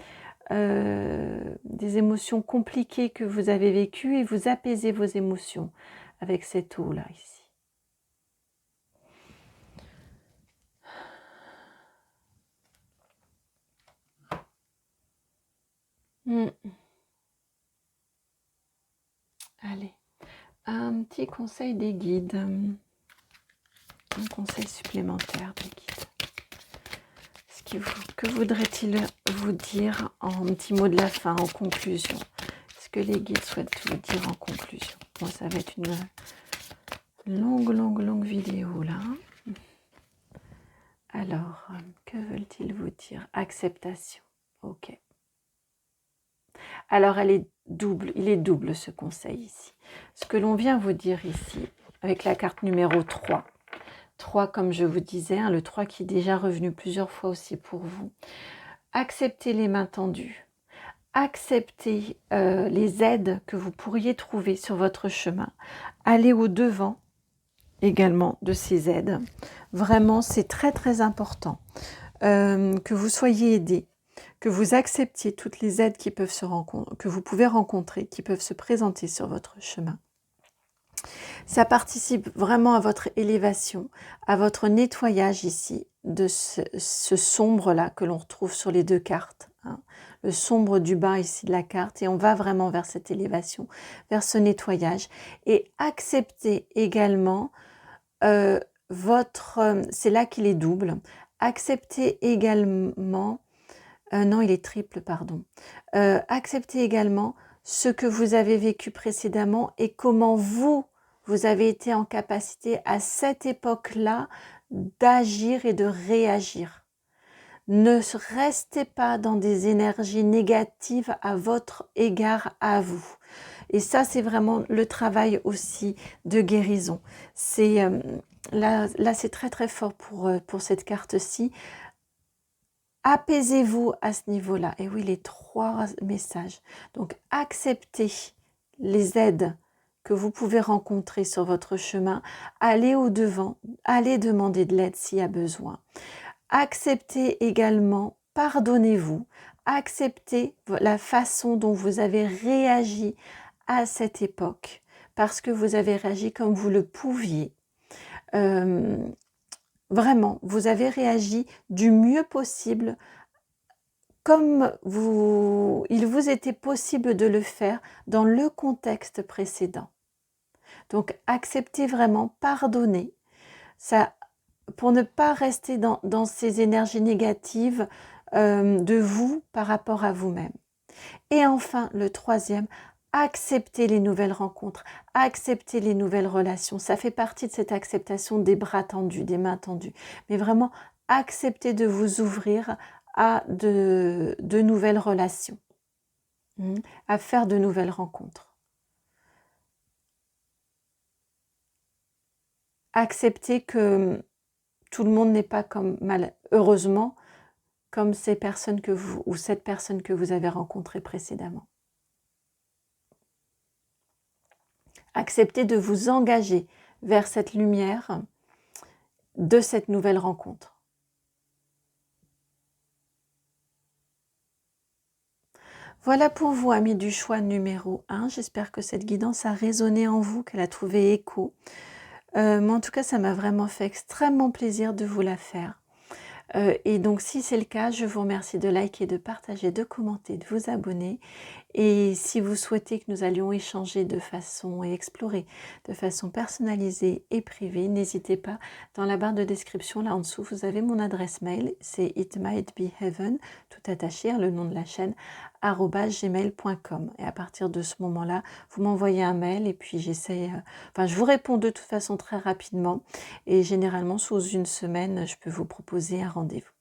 compliquées que vous avez vécues, et vous apaisez vos émotions avec cette eau là ici. Allez, un petit conseil des guides, un conseil supplémentaire des guides. Que voudrait-il vous dire en petit mot de la fin, en conclusion? Ce que les guides souhaitent vous dire en conclusion. Bon, ça va être une longue vidéo là. Alors, que veulent-ils vous dire? Acceptation. Ok. Alors, il est double ce conseil ici. Ce que l'on vient vous dire ici, avec la carte numéro 3. 3, comme je vous disais, hein, le 3 qui est déjà revenu plusieurs fois aussi pour vous. Acceptez les mains tendues. Acceptez les aides que vous pourriez trouver sur votre chemin. Allez au-devant également de ces aides. Vraiment, c'est très très important que vous soyez aidés, que vous acceptiez toutes les aides qui peuvent que vous pouvez rencontrer, qui peuvent se présenter sur votre chemin. Ça participe vraiment à votre élévation, à votre nettoyage ici de ce sombre-là que l'on retrouve sur les deux cartes. Hein. Le sombre du bas ici de la carte, et on va vraiment vers cette élévation, vers ce nettoyage. Et acceptez également c'est là qu'il est double. Acceptez également, non, il est triple, pardon. Acceptez également ce que vous avez vécu précédemment et comment vous avez été en capacité à cette époque-là d'agir et de réagir. Ne restez pas dans des énergies négatives à votre égard à vous. Et ça, c'est vraiment le travail aussi de guérison. Là, c'est très très fort pour cette carte-ci. Apaisez-vous à ce niveau-là. Et oui, les 3 messages. Donc, acceptez les aides que vous pouvez rencontrer sur votre chemin. Allez au-devant, allez demander de l'aide s'il y a besoin. Acceptez également, pardonnez-vous, acceptez la façon dont vous avez réagi à cette époque, parce que vous avez réagi comme vous le pouviez. Vraiment, vous avez réagi du mieux possible, comme il vous était possible de le faire dans le contexte précédent. Donc, acceptez vraiment, pardonnez, ça, pour ne pas rester dans ces énergies négatives de vous par rapport à vous-même. Et enfin, le 3e, acceptez les nouvelles rencontres, acceptez les nouvelles relations. Ça fait partie de cette acceptation des bras tendus, des mains tendues. Mais vraiment, acceptez de vous ouvrir à de nouvelles relations, à faire de nouvelles rencontres. Acceptez que tout le monde n'est pas heureusement, comme ces personnes ou cette personne que vous avez rencontrée précédemment. Acceptez de vous engager vers cette lumière de cette nouvelle rencontre. Voilà pour vous, amis du choix numéro 1. J'espère que cette guidance a résonné en vous, qu'elle a trouvé écho. Mais en tout cas, ça m'a vraiment fait extrêmement plaisir de vous la faire. Et donc, si c'est le cas, je vous remercie de liker, de partager, de commenter, de vous abonner. Et si vous souhaitez que nous allions échanger de façon et explorer de façon personnalisée et privée, n'hésitez pas. Dans la barre de description, là en dessous, vous avez mon adresse mail. C'est itmightbeheaven, tout attaché, le nom de la chaîne, @gmail.com. Et à partir de ce moment-là, vous m'envoyez un mail et puis j'essaie... je vous réponds de toute façon très rapidement. Et généralement, sous une semaine, je peux vous proposer un rendez-vous.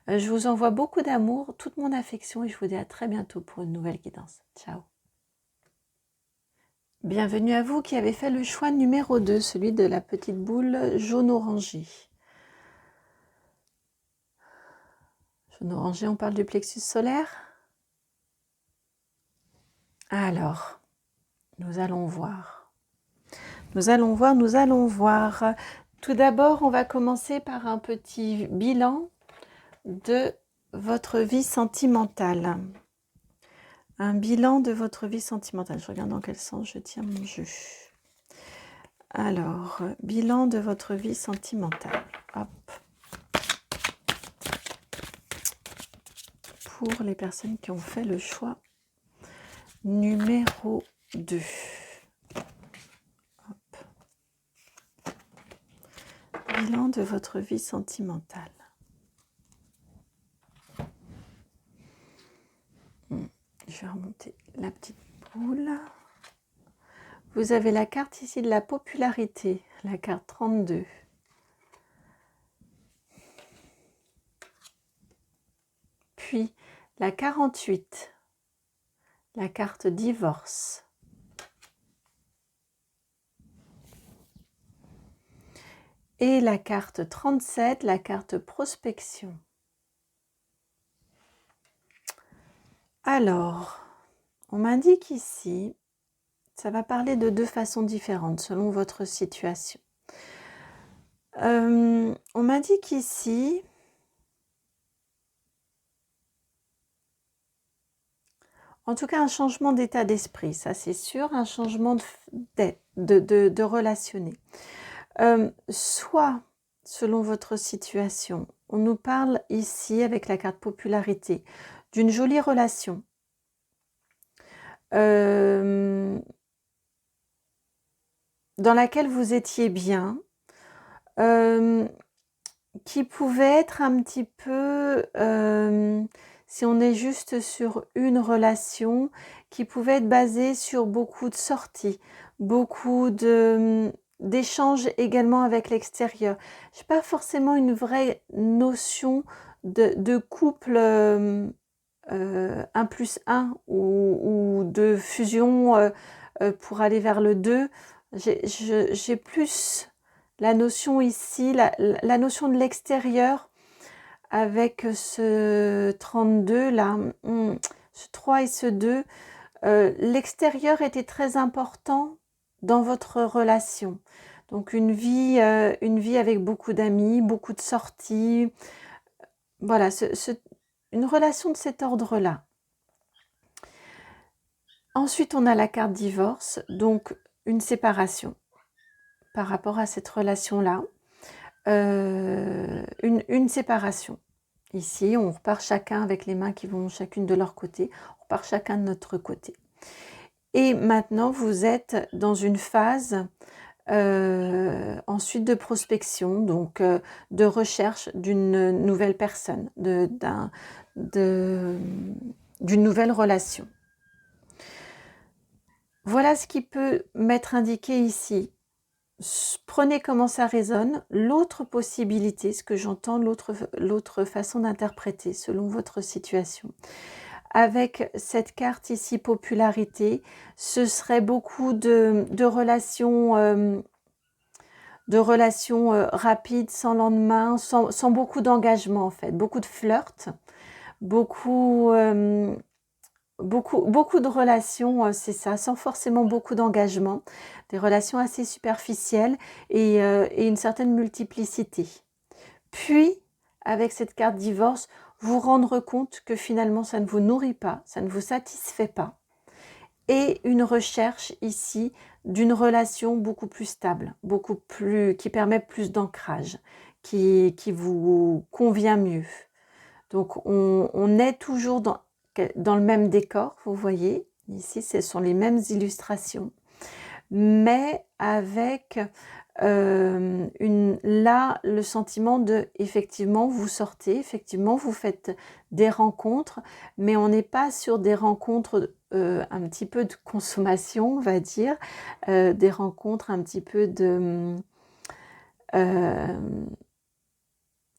Je vous envoie beaucoup d'amour, toute mon affection et je vous dis à très bientôt pour une nouvelle guidance. Ciao. Bienvenue à vous qui avez fait le choix numéro 2, celui de la petite boule jaune-orangé. Jaune-orangé, on parle du plexus solaire. Alors, nous allons voir. Nous allons voir. Tout d'abord, on va commencer par un petit bilan de votre vie sentimentale. Un bilan de votre vie sentimentale. Je regarde dans quel sens je tiens mon jeu. Alors, bilan de votre vie sentimentale. Hop. Pour les personnes qui ont fait le choix numéro 2. Hop. Bilan de votre vie sentimentale. Je vais remonter la petite boule. Vous avez la carte ici de la popularité, la carte 32. Puis la 48, la carte divorce. Et la carte 37, la carte prospection. Alors, on m'indique ici, ça va parler de deux façons différentes selon votre situation. On m'indique ici, en tout cas un changement d'état d'esprit, ça c'est sûr, un changement de relationner. Soit, selon votre situation, on nous parle ici avec la carte popularité d'une jolie relation. Dans laquelle vous étiez bien, qui pouvait être un petit peu, si on est juste sur une relation, qui pouvait être basée sur beaucoup de sorties, beaucoup d'échanges également avec l'extérieur. Je n'ai pas forcément une vraie notion de couple 1+1 ou de fusion pour aller vers le 2. J'ai plus la notion ici, la notion de l'extérieur avec ce 32 là, ce 3 et ce 2. L'extérieur était très important dans votre relation. Donc une vie avec beaucoup d'amis, beaucoup de sorties. Voilà, une relation de cet ordre-là. Ensuite, on a la carte divorce, donc une séparation par rapport à cette relation-là. Une séparation. Ici, on repart chacun avec les mains qui vont chacune de leur côté. On repart chacun de notre côté. Et maintenant, vous êtes dans une phase ensuite de prospection, donc de recherche d'une nouvelle personne, d'une nouvelle relation. Voilà ce qui peut m'être indiqué ici. Prenez comment ça résonne. L'autre possibilité, ce que j'entends, l'autre façon d'interpréter selon votre situation. Avec cette carte ici, popularité, ce serait beaucoup de relations rapides, sans lendemain, sans beaucoup d'engagement en fait. Beaucoup de flirts, beaucoup de relations, c'est ça, sans forcément beaucoup d'engagement, des relations assez superficielles et une certaine multiplicité. Puis, avec cette carte divorce, vous rendre compte que finalement ça ne vous nourrit pas, ça ne vous satisfait pas. Et une recherche ici d'une relation beaucoup plus stable, qui permet plus d'ancrage, qui vous convient mieux. Donc on est toujours dans le même décor, vous voyez. Ici, ce sont les mêmes illustrations, mais avec là, le sentiment de, effectivement, vous sortez, effectivement, vous faites des rencontres, mais on n'est pas sur des rencontres un petit peu de consommation, on va dire, des rencontres un petit peu de...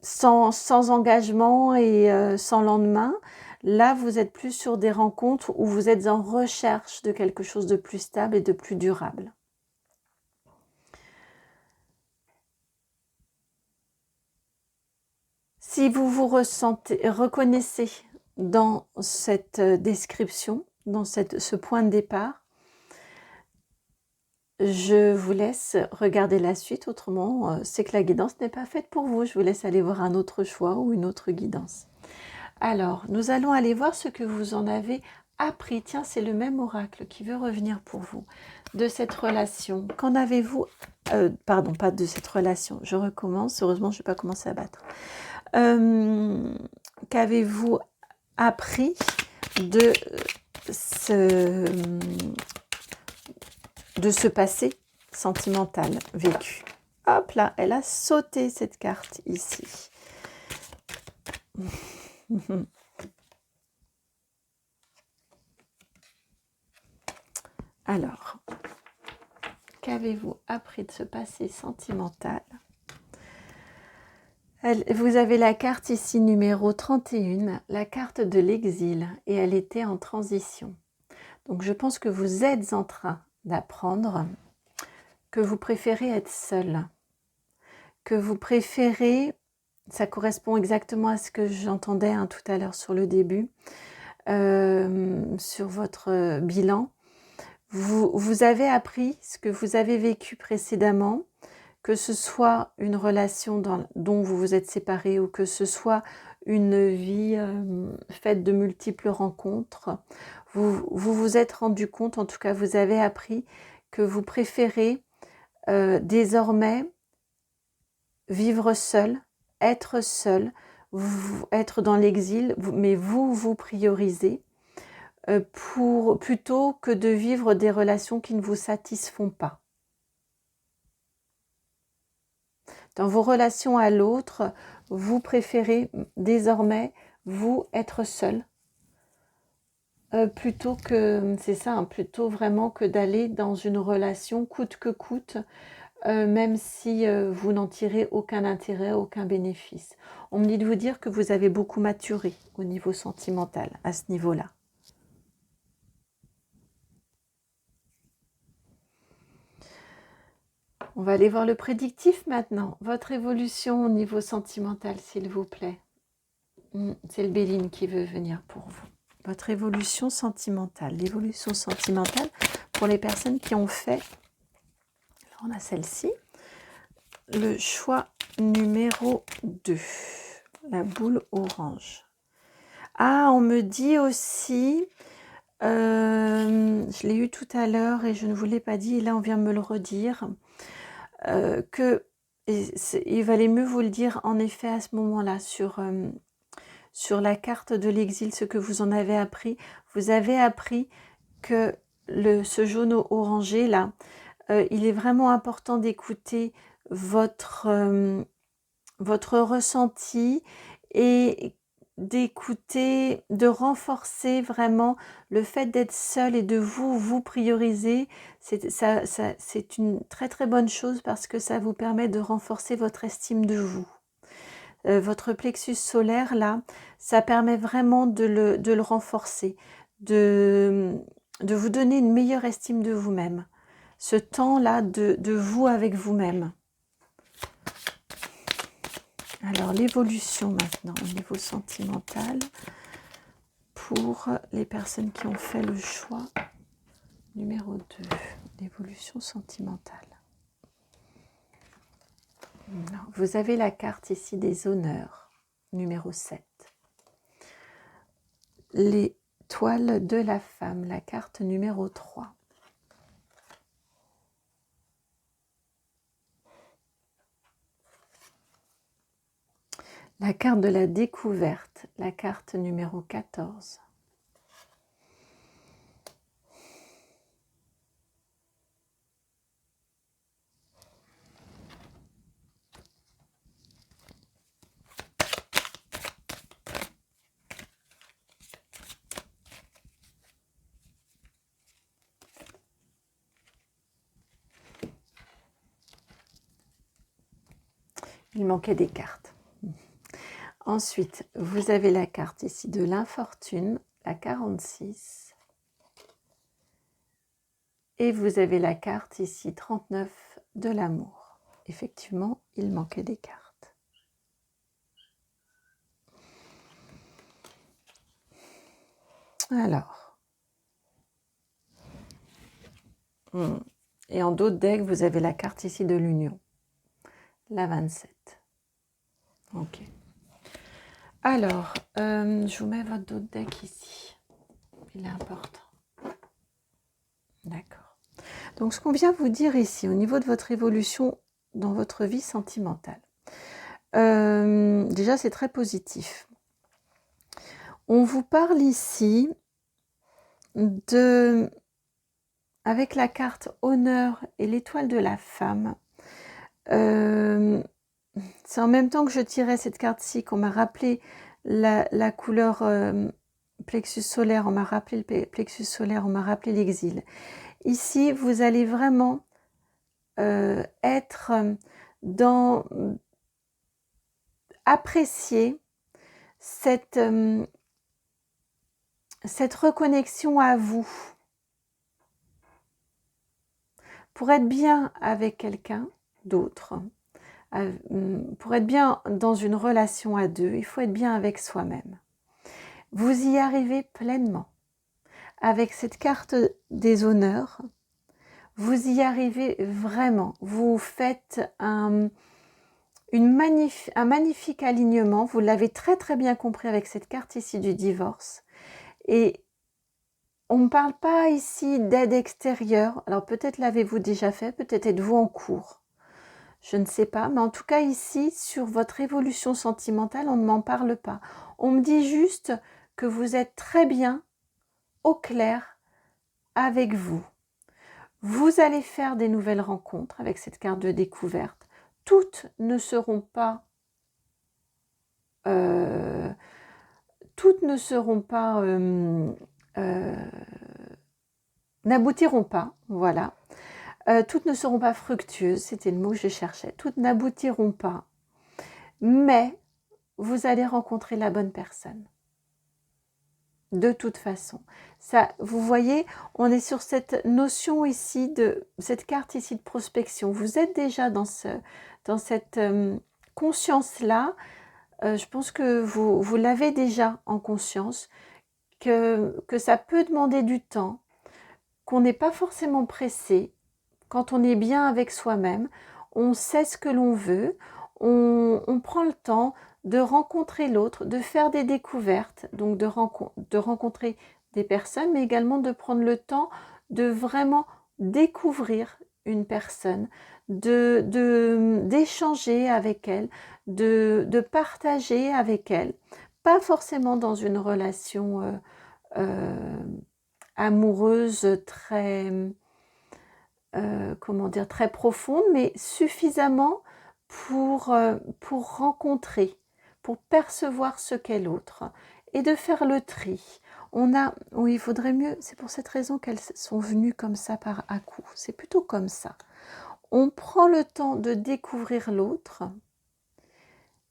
sans engagement et sans lendemain. Là, vous êtes plus sur des rencontres où vous êtes en recherche de quelque chose de plus stable et de plus durable. Si vous vous reconnaissez dans cette description, dans ce point de départ, je vous laisse regarder la suite. Autrement, c'est que la guidance n'est pas faite pour vous. Je vous laisse aller voir un autre choix ou une autre guidance. Alors, nous allons aller voir ce que vous en avez appris. Tiens, c'est le même oracle qui veut revenir pour vous. De cette relation, qu'en avez-vous... pardon, pas de cette relation. Je recommence. Heureusement, je n'ai pas commencé à battre. Qu'avez-vous appris de ce passé sentimental vécu? Hop là, elle a sauté cette carte ici. Alors, qu'avez-vous appris de ce passé sentimental? Vous avez la carte ici numéro 31, la carte de l'exil, et elle était en transition. Donc je pense que vous êtes en train d'apprendre que vous préférez être seul, que vous préférez, ça correspond exactement à ce que j'entendais tout à l'heure sur le début, sur votre bilan. Vous avez appris ce que vous avez vécu précédemment, que ce soit une relation dont vous vous êtes séparés ou que ce soit une vie faite de multiples rencontres, vous êtes rendu compte, en tout cas vous avez appris que vous préférez désormais vivre seul, être dans l'exil, mais vous priorisez plutôt que de vivre des relations qui ne vous satisfont pas. Dans vos relations à l'autre, vous préférez désormais, vous, être seul. Plutôt que, c'est ça, plutôt vraiment que d'aller dans une relation coûte que coûte, même si vous n'en tirez aucun intérêt, aucun bénéfice. On me dit de vous dire que vous avez beaucoup maturé au niveau sentimental, à ce niveau-là. On va aller voir le prédictif maintenant. Votre évolution au niveau sentimental, s'il vous plaît. C'est le Béline qui veut venir pour vous. Votre évolution sentimentale. L'évolution sentimentale pour les personnes qui ont fait, alors on a celle-ci, le choix numéro 2, la boule orange. Ah, on me dit aussi, je l'ai eu tout à l'heure et je ne vous l'ai pas dit, et là on vient me le redire, que il valait mieux vous le dire en effet à ce moment-là sur la carte de l'exil, ce que vous en avez appris. Vous avez appris que ce jaune orangé là, il est vraiment important d'écouter votre ressenti et d'écouter, de renforcer vraiment le fait d'être seul et de vous prioriser. C'est une très très bonne chose parce que ça vous permet de renforcer votre estime de vous. Votre plexus solaire là, ça permet vraiment de le renforcer, de vous donner une meilleure estime de vous-même. Ce temps-là de vous avec vous-même. Alors l'évolution maintenant au niveau sentimental pour les personnes qui ont fait le choix numéro 2, l'évolution sentimentale. Alors, vous avez la carte ici des honneurs, numéro 7. L'étoile de la femme, la carte numéro 3. La carte de la découverte, la carte numéro 14. Il manquait des cartes. Ensuite, vous avez la carte ici de l'infortune, la 46. Et vous avez la carte ici 39 de l'amour. Effectivement, il manquait des cartes. Alors. Et en dos de deck, vous avez la carte ici de l'union. La 27. Ok. Alors, je vous mets votre dos de deck ici. Il est important. D'accord. Donc, ce qu'on vient vous dire ici, au niveau de votre évolution dans votre vie sentimentale, déjà, c'est très positif. On vous parle ici de, avec la carte honneur et l'étoile de la femme, c'est en même temps que je tirais cette carte-ci qu'on m'a rappelé la couleur plexus solaire, on m'a rappelé le plexus solaire, on m'a rappelé l'exil. Ici, vous allez vraiment être dans apprécier cette reconnexion à vous. Pour être bien avec quelqu'un d'autre, pour être bien dans une relation à deux, il faut être bien avec soi-même. Vous y arrivez pleinement. Avec cette carte des honneurs, vous y arrivez vraiment. Vous faites un magnifique alignement. Vous l'avez très très bien compris avec cette carte ici du divorce. Et on ne parle pas ici d'aide extérieure. Alors peut-être l'avez-vous déjà fait, peut-être êtes-vous en cours. Je ne sais pas, mais en tout cas ici, sur votre évolution sentimentale, on ne m'en parle pas. On me dit juste que vous êtes très bien, au clair, avec vous. Vous allez faire des nouvelles rencontres avec cette carte de découverte. Toutes ne seront pas... n'aboutiront pas, voilà. Toutes ne seront pas fructueuses, c'était le mot que je cherchais. Toutes n'aboutiront pas, mais vous allez rencontrer la bonne personne. De toute façon. Ça, vous voyez, on est sur cette notion ici, cette carte ici de prospection. Vous êtes déjà dans cette conscience-là. Je pense que vous l'avez déjà en conscience, que ça peut demander du temps, qu'on n'est pas forcément pressé. Quand on est bien avec soi-même, on sait ce que l'on veut, on prend le temps de rencontrer l'autre, de faire des découvertes, donc de rencontrer des personnes, mais également de prendre le temps de vraiment découvrir une personne, d'échanger avec elle, de partager avec elle. Pas forcément dans une relation amoureuse très... comment dire, très profonde, mais suffisamment pour rencontrer, pour percevoir ce qu'est l'autre et de faire le tri. Oui, il faudrait mieux, c'est pour cette raison qu'elles sont venues comme ça par à-coups, c'est plutôt comme ça. On prend le temps de découvrir l'autre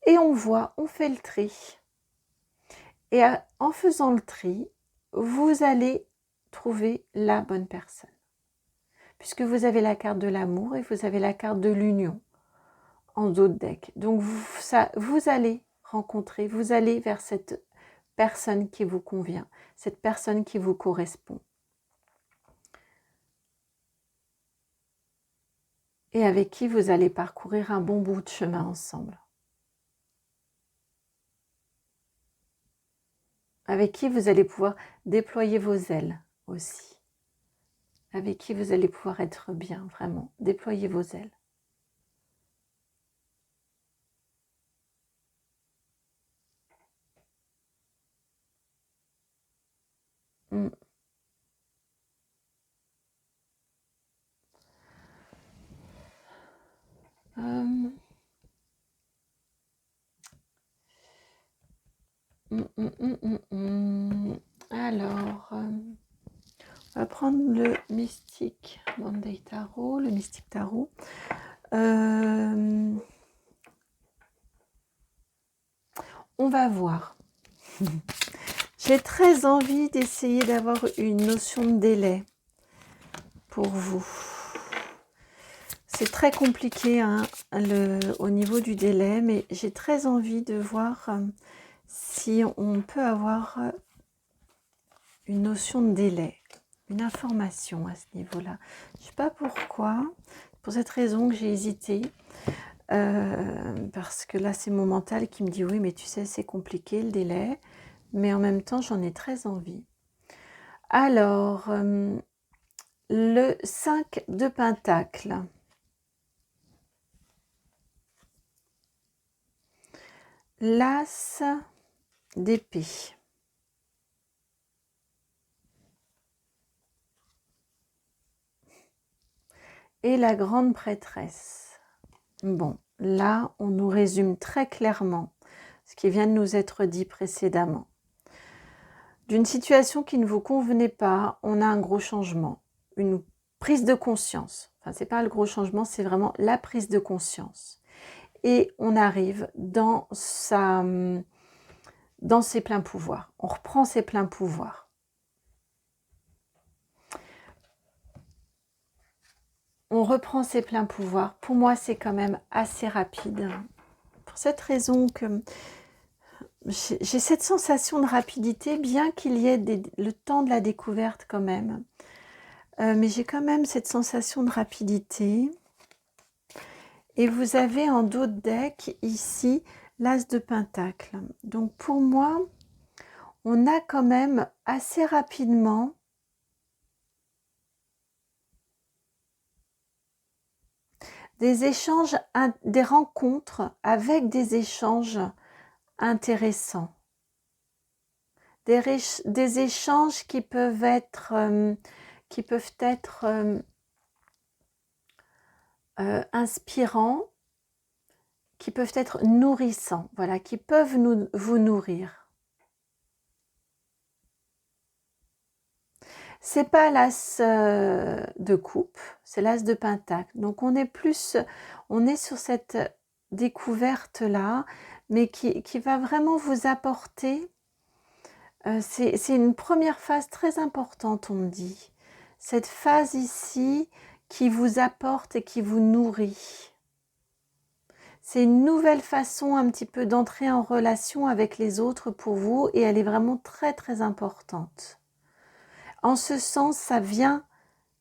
et on voit, on fait le tri. Et en faisant le tri, vous allez trouver la bonne personne. Puisque vous avez la carte de l'amour et vous avez la carte de l'union en dos de deck. Donc vous allez rencontrer, vous allez vers cette personne qui vous convient, cette personne qui vous correspond. Et avec qui vous allez parcourir un bon bout de chemin ensemble. Avec qui vous allez pouvoir déployer vos ailes aussi. Avec qui vous allez pouvoir être bien, vraiment. Déployer vos ailes. Mm. Alors, on va prendre le mystique Monday Tarot, le mystique tarot. On va voir. J'ai très envie d'essayer d'avoir une notion de délai pour vous. C'est très compliqué hein, au niveau du délai, mais j'ai très envie de voir si on peut avoir une notion de délai, une information à ce niveau-là. Je ne sais pas pourquoi, pour cette raison que j'ai hésité, parce que là c'est mon mental qui me dit oui mais tu sais c'est compliqué le délai, mais en même temps j'en ai très envie. Alors, le 5 de Pentacle. L'As d'épée. Et la grande prêtresse. Bon, là, on nous résume très clairement ce qui vient de nous être dit précédemment. D'une situation qui ne vous convenait pas, on a un gros changement, une prise de conscience. Enfin, c'est pas le gros changement, c'est vraiment la prise de conscience. Et on arrive dans ses pleins pouvoirs. On reprend ses pleins pouvoirs. On reprend ses pleins pouvoirs. Pour moi, c'est quand même assez rapide. Pour cette raison que j'ai cette sensation de rapidité, bien qu'il y ait le temps de la découverte quand même. Mais j'ai quand même cette sensation de rapidité. Et vous avez en dos de deck, ici, l'As de Pentacle. Donc pour moi, on a quand même assez rapidement des échanges, des rencontres avec des échanges intéressants. Des échanges qui peuvent être inspirants, qui peuvent être nourrissants, voilà, qui peuvent vous nourrir. C'est pas l'As de coupe, c'est l'As de Pentacle. Donc on est sur cette découverte là, mais qui va vraiment vous apporter. C'est une première phase très importante, on me dit. Cette phase ici qui vous apporte et qui vous nourrit. C'est une nouvelle façon un petit peu d'entrer en relation avec les autres pour vous et elle est vraiment très très importante. En ce sens, ça vient,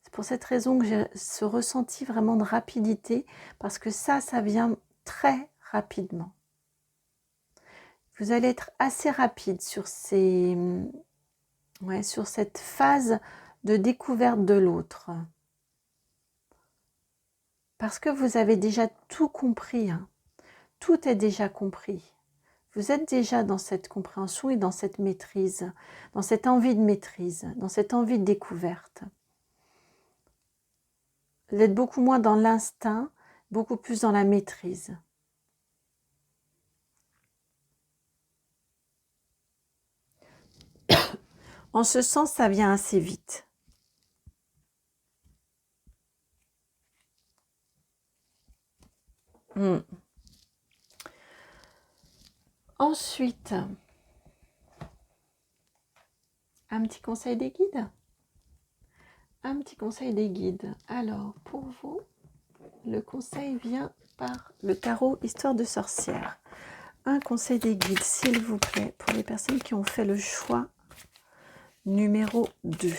c'est pour cette raison que j'ai ce ressenti vraiment de rapidité, parce que ça vient très rapidement. Vous allez être assez rapide sur sur cette phase de découverte de l'autre. Parce que vous avez déjà tout compris, hein. Tout est déjà compris. Vous êtes déjà dans cette compréhension et dans cette maîtrise, dans cette envie de maîtrise, dans cette envie de découverte. Vous êtes beaucoup moins dans l'instinct, beaucoup plus dans la maîtrise. En ce sens, ça vient assez vite. Ensuite, un petit conseil des guides. Un petit conseil des guides. Alors, pour vous, le conseil vient par le tarot Histoire de sorcière. Un conseil des guides, s'il vous plaît, pour les personnes qui ont fait le choix numéro 2.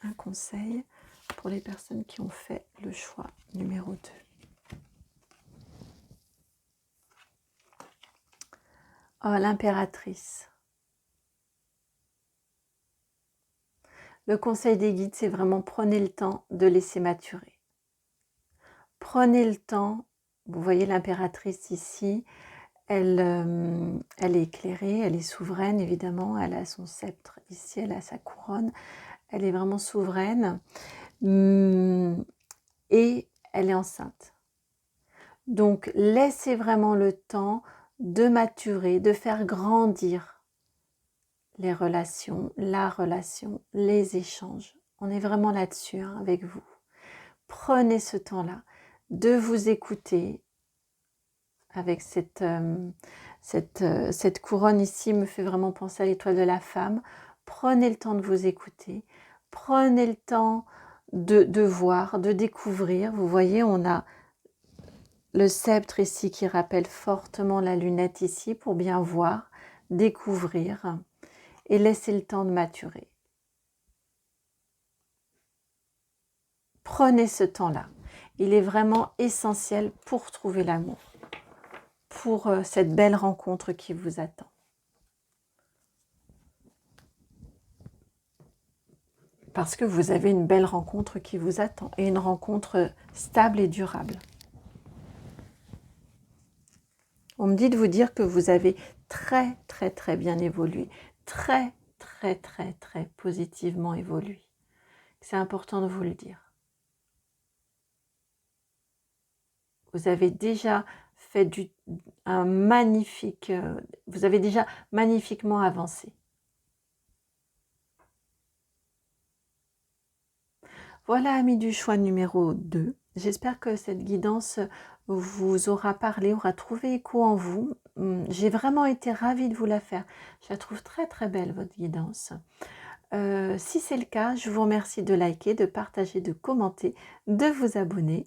Un conseil pour les personnes qui ont fait le choix numéro 2. Oh, l'impératrice. Le conseil des guides, c'est vraiment prenez le temps de laisser maturer. Prenez le temps. Vous voyez l'impératrice ici, elle est éclairée, elle est souveraine évidemment, elle a son sceptre ici, elle a sa couronne, elle est vraiment souveraine et elle est enceinte. Donc laissez vraiment le temps de maturer, de faire grandir les relations, la relation, les échanges. On est vraiment là-dessus hein, avec vous. Prenez ce temps-là de vous écouter avec Cette couronne ici me fait vraiment penser à l'étoile de la femme. Prenez le temps de vous écouter. Prenez le temps de voir, de découvrir. Vous voyez, on a le sceptre ici qui rappelle fortement la lunette ici pour bien voir, découvrir et laisser le temps de maturer. Prenez ce temps-là. Il est vraiment essentiel pour trouver l'amour, pour cette belle rencontre qui vous attend. Parce que vous avez une belle rencontre qui vous attend et une rencontre stable et durable. On me dit de vous dire que vous avez très très très bien évolué, très très très très positivement évolué. C'est important de vous le dire. Vous avez déjà fait un magnifique, vous avez déjà magnifiquement avancé. Voilà, amis du choix numéro 2. J'espère que cette guidance vous aura parlé, aura trouvé écho en vous. J'ai vraiment été ravie de vous la faire. Je la trouve très très belle, votre guidance. Si c'est le cas, je vous remercie de liker, de partager, de commenter, de vous abonner.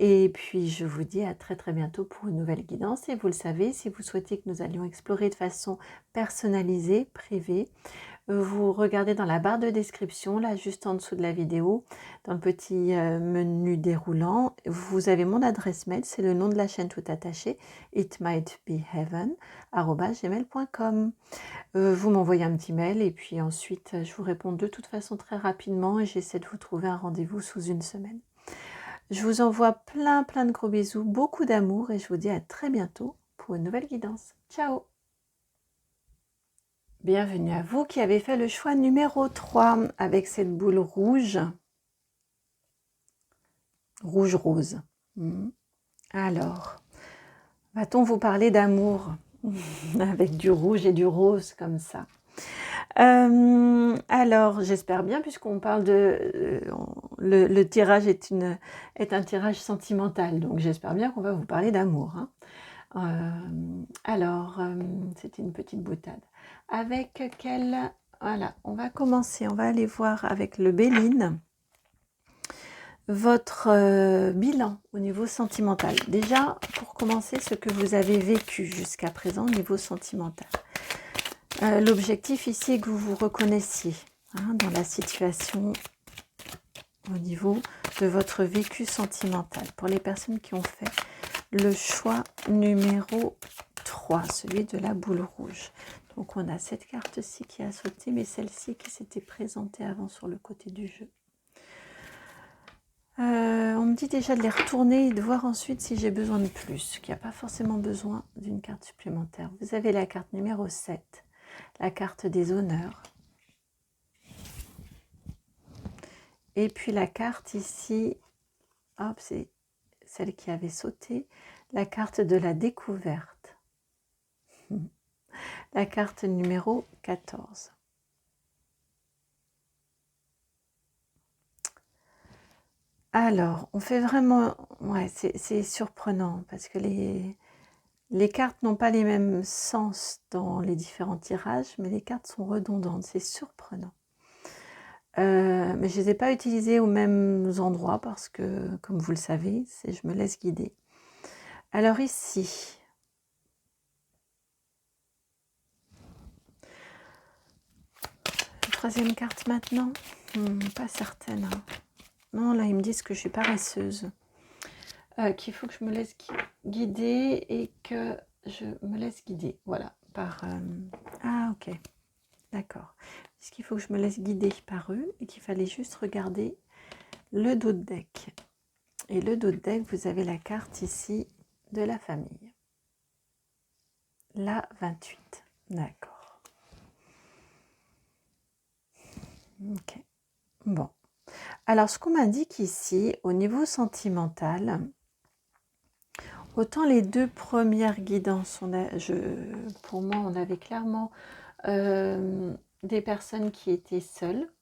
Et puis, je vous dis à très très bientôt pour une nouvelle guidance. Et vous le savez, si vous souhaitez que nous allions explorer de façon personnalisée, privée, vous regardez dans la barre de description, là juste en dessous de la vidéo, dans le petit menu déroulant, vous avez mon adresse mail, c'est le nom de la chaîne tout attaché, itmightbeheaven@gmail.com. Vous m'envoyez un petit mail et puis ensuite je vous réponds de toute façon très rapidement et j'essaie de vous trouver un rendez-vous sous une semaine. Je vous envoie plein de gros bisous, beaucoup d'amour et je vous dis à très bientôt pour une nouvelle guidance. Ciao! Bienvenue à vous qui avez fait le choix numéro 3 avec cette boule rouge. Rouge-rose. Alors, va-t-on vous parler d'amour avec du rouge et du rose comme ça? Alors, j'espère bien puisqu'on parle de... le tirage est un tirage sentimental, donc j'espère bien qu'on va vous parler d'amour. Hein. Alors, c'était une petite boutade. Avec quel... Voilà, on va commencer, on va aller voir avec le Béline votre bilan au niveau sentimental. Déjà, pour commencer, ce que vous avez vécu jusqu'à présent au niveau sentimental. L'objectif ici est que vous vous reconnaissiez dans la situation au niveau de votre vécu sentimental. Pour les personnes qui ont fait le choix numéro 3, celui de la boule rouge. Donc on a cette carte-ci qui a sauté, mais celle-ci qui s'était présentée avant sur le côté du jeu. On me dit déjà de les retourner et de voir ensuite si j'ai besoin de plus, qu'il n'y a pas forcément besoin d'une carte supplémentaire. Vous avez la carte numéro 7, la carte des honneurs. Et puis la carte ici, hop, c'est celle qui avait sauté, la carte de la découverte. La carte numéro 14. Alors, on fait vraiment... Ouais, c'est surprenant parce que les cartes n'ont pas les mêmes sens dans les différents tirages, mais les cartes sont redondantes, c'est surprenant. Mais je ne les ai pas utilisées aux mêmes endroits parce que, comme vous le savez, je me laisse guider. Alors ici, la troisième carte maintenant, pas certaine. Hein. Non, là, ils me disent que je suis paresseuse. Qu'il faut que je me laisse guider et que je me laisse guider. Voilà, par... Ah, ok. D'accord. Puisqu'il faut que je me laisse guider par eux et qu'il fallait juste regarder le dos de deck. Et le dos de deck, vous avez la carte ici de la famille. La 28. D'accord. Ok. Bon. Alors, ce qu'on m'indique ici, au niveau sentimental, autant les deux premières guidances, pour moi, on avait clairement des personnes qui étaient seules.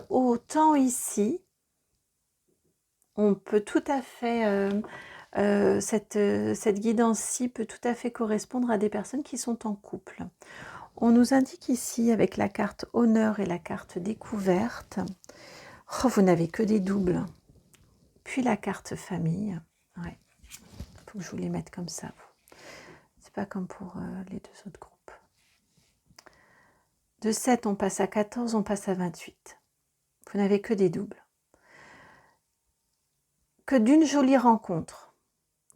Autant ici, on peut tout à fait Cette guidance-ci peut tout à fait correspondre à des personnes qui sont en couple. On nous indique ici, avec la carte honneur et la carte découverte, oh, vous n'avez que des doubles. Puis la carte famille. Ouais, faut que je vous les mette comme ça. C'est pas comme pour les deux autres groupes. De 7, on passe à 14, on passe à 28. Vous n'avez que des doubles. Que d'une jolie rencontre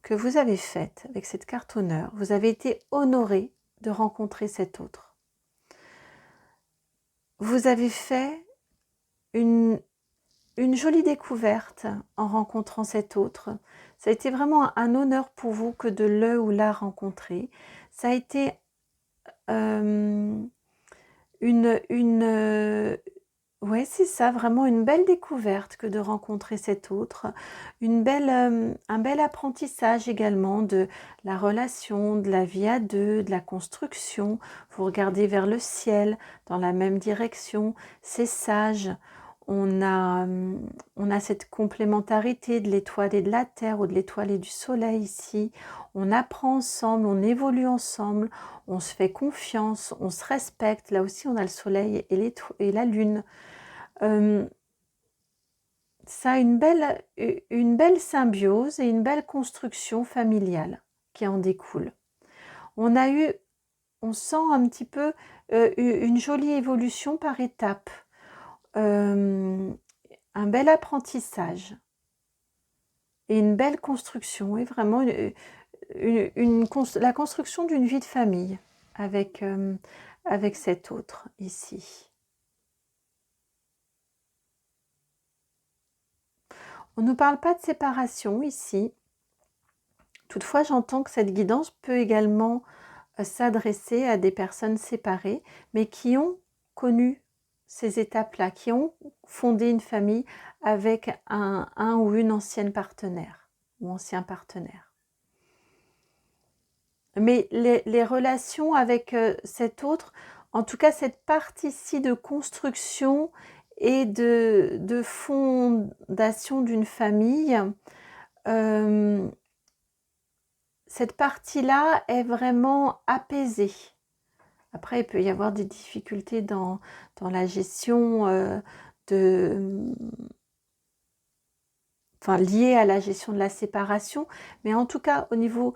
que vous avez faite avec cette carte honneur, vous avez été honoré de rencontrer cet autre. Vous avez fait une jolie découverte en rencontrant cet autre. Ça a été vraiment un honneur pour vous que de le ou la rencontrer. Ça a été ouais, c'est ça, vraiment une belle découverte que de rencontrer cet autre. Un bel apprentissage également de la relation, de la vie à deux, de la construction. Vous regardez vers le ciel, dans la même direction. C'est sage. On a cette complémentarité de l'étoile et de la terre, ou de l'étoile et du soleil ici. On apprend ensemble, on évolue ensemble, on se fait confiance, on se respecte. Là aussi, on a le soleil et la lune. Ça a une belle symbiose et une belle construction familiale qui en découle. On sent un petit peu une jolie évolution par étapes. Un bel apprentissage et une belle construction, et vraiment la construction d'une vie de famille avec cet autre ici. On ne nous parle pas de séparation ici. Toutefois, j'entends que cette guidance peut également s'adresser à des personnes séparées, mais qui ont connu ces étapes-là, qui ont fondé une famille avec un ou une ancienne partenaire ou ancien partenaire. Mais les relations avec cet autre, en tout cas cette partie-ci de construction et de fondation d'une famille, cette partie-là est vraiment apaisée. Après, il peut y avoir des difficultés dans la gestion liées à la gestion de la séparation, mais en tout cas au niveau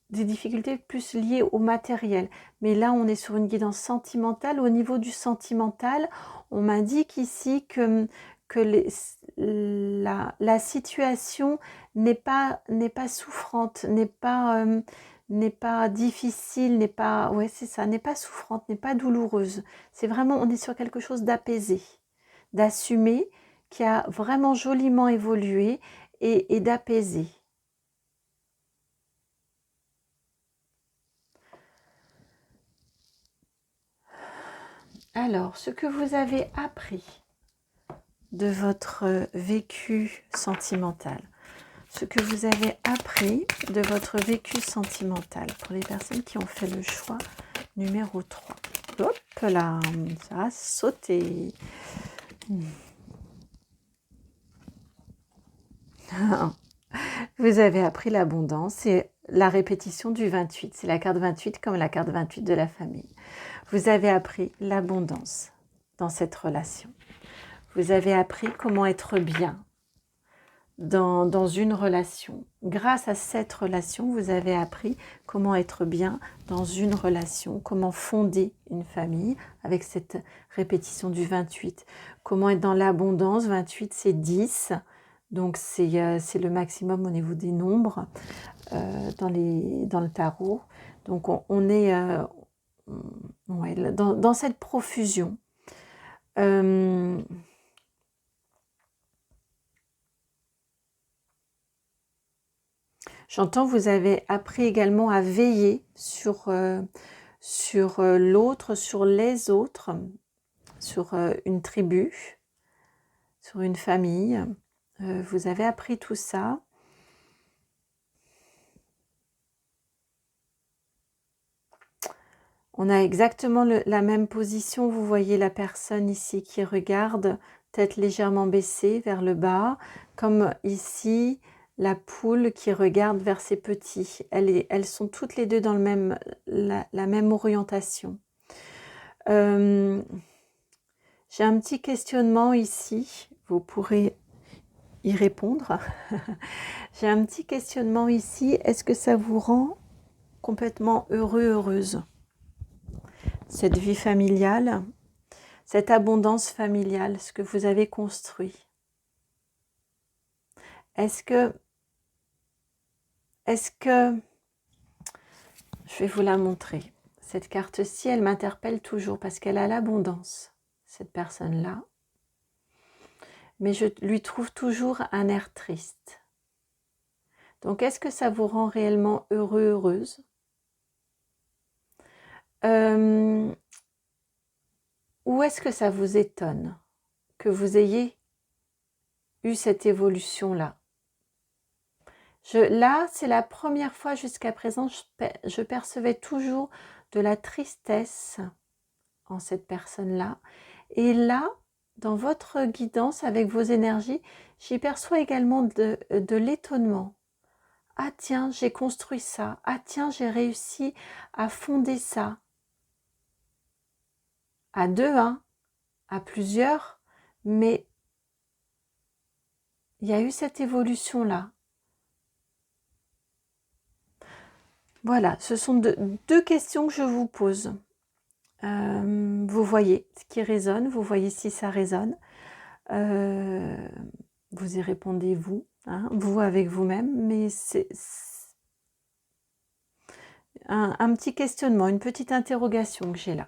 des difficultés plus liées au matériel. Mais là, on est sur une guidance sentimentale. Au niveau du sentimental, on m'indique ici que la situation n'est pas souffrante, n'est pas difficile, n'est pas souffrante, n'est pas douloureuse. C'est vraiment, on est sur quelque chose d'apaisé, d'assumé, qui a vraiment joliment évolué et d'apaisé. Alors, ce que vous avez appris de votre vécu sentimental, ce que vous avez appris de votre vécu sentimental pour les personnes qui ont fait le choix numéro 3. Hop là, ça a sauté. Vous avez appris l'abondance et la répétition du 28. C'est la carte 28 comme la carte 28 de la famille. Vous avez appris l'abondance dans cette relation. Vous avez appris comment être bien dans une relation. Grâce à cette relation, vous avez appris comment être bien dans une relation, comment fonder une famille avec cette répétition du 28. Comment être dans l'abondance, 28 c'est 10, donc c'est le maximum au niveau des nombres dans le tarot. Donc on est dans cette profusion. J'entends vous avez appris également à veiller sur l'autre, sur les autres, sur une tribu, sur une famille. Vous avez appris tout ça. On a exactement la même position. Vous voyez la personne ici qui regarde, tête légèrement baissée vers le bas, comme ici. la poule qui regarde vers ses petits. Elles sont toutes les deux dans la même orientation. J'ai un petit questionnement ici, vous pourrez y répondre. J'ai un petit questionnement ici, est-ce que ça vous rend complètement heureux, heureuse? Cette vie familiale, cette abondance familiale, ce que vous avez construit. Est-ce que, je vais vous la montrer. Cette carte-ci, elle m'interpelle toujours parce qu'elle a l'abondance, cette personne-là. Mais je lui trouve toujours un air triste. Donc, est-ce que ça vous rend réellement heureux, heureuse? Ou est-ce que ça vous étonne que vous ayez eu cette évolution-là? Là, c'est la première fois jusqu'à présent, je percevais toujours de la tristesse en cette personne-là. Et là, dans votre guidance avec vos énergies, j'y perçois également de l'étonnement. Ah tiens, j'ai construit ça. Ah tiens, j'ai réussi à fonder ça. À deux, hein, à plusieurs, mais il y a eu cette évolution-là. Voilà, ce sont deux questions que je vous pose. Vous voyez ce qui résonne, vous voyez si ça résonne. Vous y répondez vous, hein, vous avec vous-même, mais c'est un petit questionnement, une petite interrogation que j'ai là.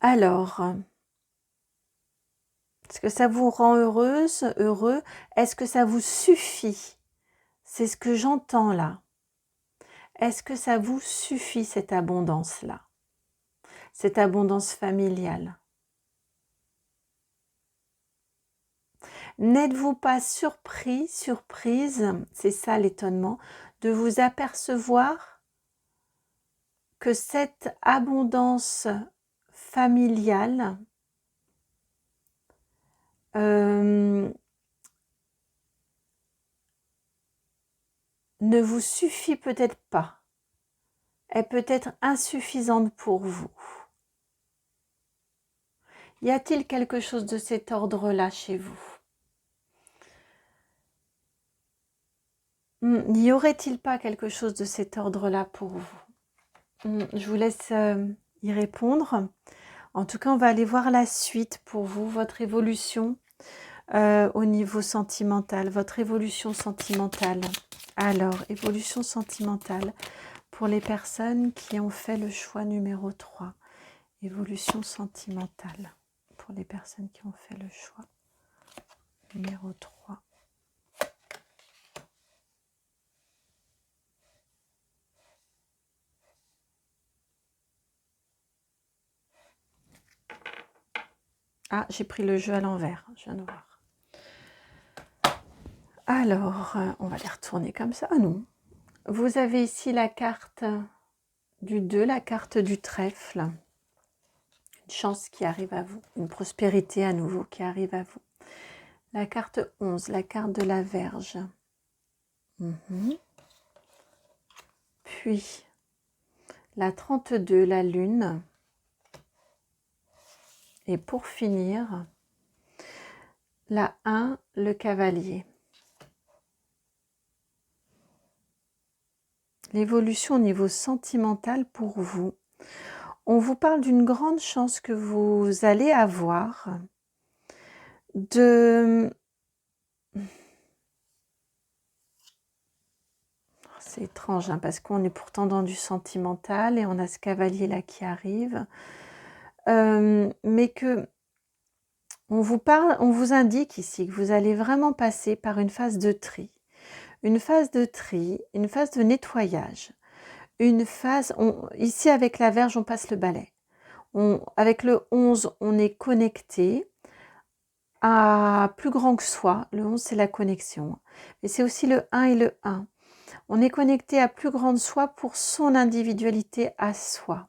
Alors, est-ce que ça vous rend heureuse, heureux? Est-ce que ça vous suffit? C'est ce que j'entends là. Est-ce que ça vous suffit cette abondance-là? Cette abondance familiale? N'êtes-vous pas surpris, surprise, c'est ça l'étonnement, de vous apercevoir que cette abondance familiale ne vous suffit peut-être pas, est peut-être insuffisante pour vous? Y a-t-il quelque chose de cet ordre-là chez vous? N'y aurait-il pas quelque chose de cet ordre-là pour vous? Je vous laisse y répondre. En tout cas, on va aller voir la suite pour vous, votre évolution au niveau sentimental, votre évolution sentimentale. Alors, évolution sentimentale pour les personnes qui ont fait le choix numéro 3. Évolution sentimentale pour les personnes qui ont fait le choix numéro 3. Ah, j'ai pris le jeu à l'envers, je viens de voir. Alors, on va les retourner comme ça. Ah non. Vous avez ici la carte du 2, la carte du trèfle. Une chance qui arrive à vous, une prospérité à nouveau qui arrive à vous. La carte 11, la carte de la Vierge. Puis, la 32, la Lune. Et pour finir, la 1, le Cavalier. L'évolution au niveau sentimental pour vous. On vous parle d'une grande chance que vous allez avoir de... C'est étrange, hein, parce qu'on est pourtant dans du sentimental et on a ce cavalier là qui arrive. Mais que on vous indique ici que vous allez vraiment passer par une phase de tri. Une phase de tri, une phase de nettoyage. Une phase, ici avec la Vierge, on passe le balai. Avec le 11, on est connecté à plus grand que soi. Le 11, c'est la connexion. Mais c'est aussi le 1 et le 1. On est connecté à plus grande soi pour son individualité à soi.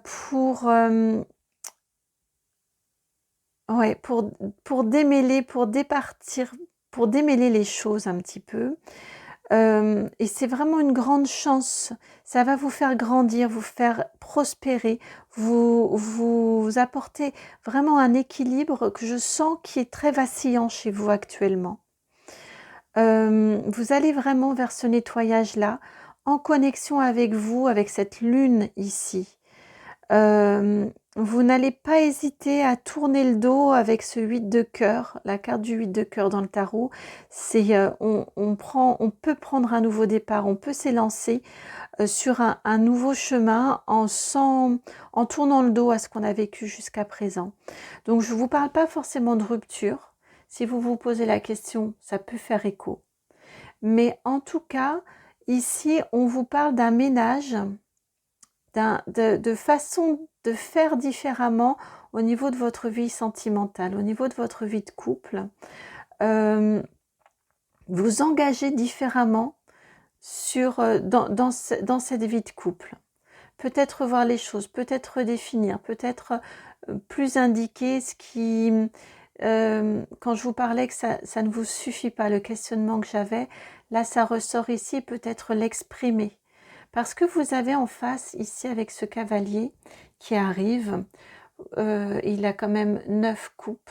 Pour ouais, pour démêler, pour départir, pour démêler les choses un petit peu. Et c'est vraiment une grande chance. Ça va vous faire grandir, vous faire prospérer, vous apporter vraiment un équilibre que je sens qui est très vacillant chez vous actuellement. Vous allez vraiment vers ce nettoyage-là, en connexion avec vous, avec cette lune ici. Vous n'allez pas hésiter à tourner le dos avec ce 8 de cœur, la carte du 8 de cœur dans le tarot. C'est, on peut prendre un nouveau départ, on peut s'élancer sur un nouveau chemin en tournant le dos à ce qu'on a vécu jusqu'à présent. Donc je ne vous parle pas forcément de rupture. Si vous vous posez la question, ça peut faire écho. Mais en tout cas, ici, on vous parle d'un ménage, de façon de faire différemment au niveau de votre vie sentimentale, au niveau de votre vie de couple. Vous engagez différemment dans cette vie de couple. Peut-être voir les choses, peut-être redéfinir, peut-être plus indiquer ce qui... quand je vous parlais que ça ne vous suffit pas, le questionnement que j'avais, là ça ressort ici, peut-être l'exprimer. Parce que vous avez en face, ici avec ce cavalier qui arrive, il a quand même 9 coupes,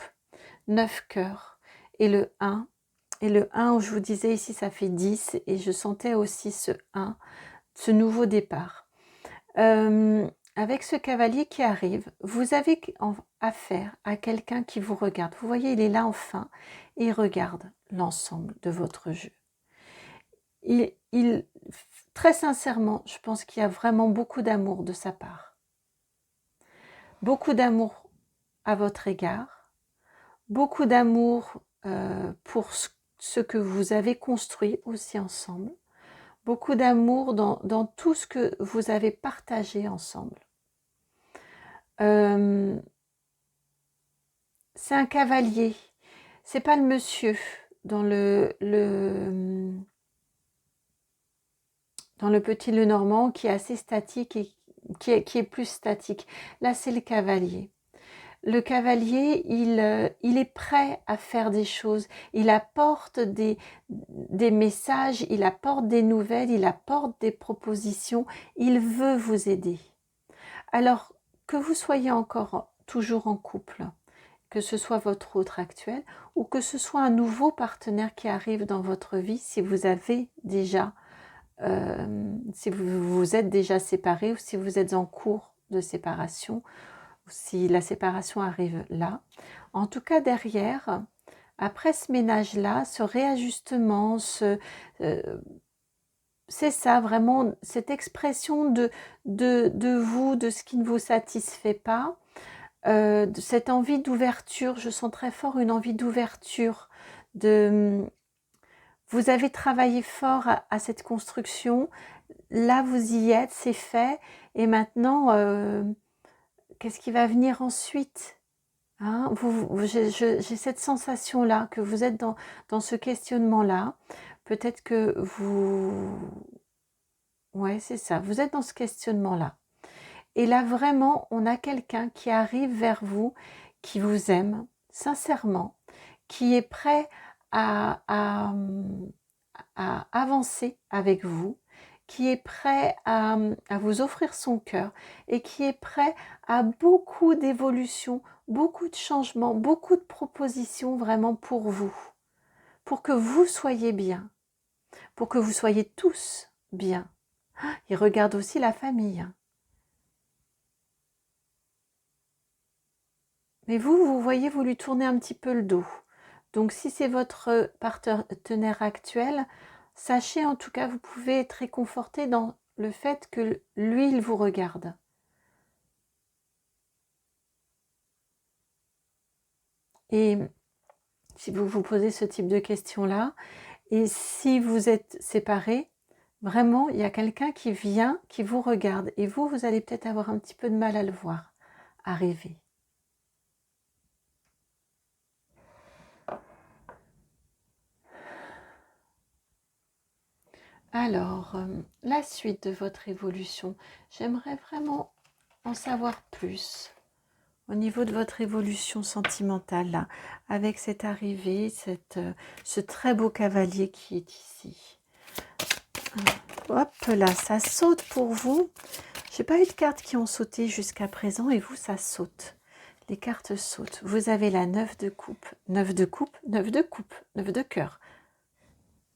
9 cœurs, et le 1, où je vous disais ici ça fait 10, et je sentais aussi ce 1, ce nouveau départ. Avec ce cavalier qui arrive, vous avez affaire à quelqu'un qui vous regarde. Vous voyez, il est là enfin, et il regarde l'ensemble de votre jeu. Très sincèrement, je pense qu'il y a vraiment beaucoup d'amour de sa part. Beaucoup d'amour à votre égard, beaucoup d'amour pour ce que vous avez construit aussi ensemble, beaucoup d'amour dans tout ce que vous avez partagé ensemble. C'est un cavalier, c'est pas le monsieur dans le petit Lenormand qui est assez statique et qui est plus statique. Là, c'est le cavalier. Le cavalier, il est prêt à faire des choses. Il apporte des messages, il apporte des nouvelles, il apporte des propositions. Il veut vous aider. Alors, que vous soyez encore toujours en couple, que ce soit votre autre actuel ou que ce soit un nouveau partenaire qui arrive dans votre vie, si vous avez déjà si vous êtes déjà séparés ou si vous êtes en cours de séparation, ou si la séparation arrive là. En tout cas, derrière, après ce ménage-là, ce réajustement, c'est ça vraiment, cette expression de vous, de ce qui ne vous satisfait pas, de cette envie d'ouverture. Je sens très fort une envie d'ouverture, vous avez travaillé fort à cette construction. Là, vous y êtes, c'est fait. Et maintenant, qu'est-ce qui va venir ensuite, hein? J'ai cette sensation-là, que vous êtes dans ce questionnement-là. Peut-être que vous... Ouais, c'est ça. Vous êtes dans ce questionnement-là. Et là, vraiment, on a quelqu'un qui arrive vers vous, qui vous aime sincèrement, qui est prêt à avancer avec vous, qui est prêt à vous offrir son cœur et qui est prêt à beaucoup d'évolutions, beaucoup de changements, beaucoup de propositions vraiment pour vous, pour que vous soyez bien, pour que vous soyez tous bien. Il regarde aussi la famille. Mais vous voyez, vous lui tournez un petit peu le dos. Donc si c'est votre partenaire actuel, sachez en tout cas, vous pouvez être réconforté dans le fait que lui, il vous regarde. Et si vous vous posez ce type de questions-là, et si vous êtes séparés, vraiment, il y a quelqu'un qui vient, qui vous regarde, et vous allez peut-être avoir un petit peu de mal à le voir arriver. Alors, la suite de votre évolution, j'aimerais vraiment en savoir plus au niveau de votre évolution sentimentale, là, avec cette arrivée, ce très beau cavalier qui est ici. Hop là, ça saute pour vous. J'ai pas eu de cartes qui ont sauté jusqu'à présent et vous, ça saute. Les cartes sautent. Vous avez la 9 de coupe, 9 de coupe, 9 de coupe, 9 de cœur.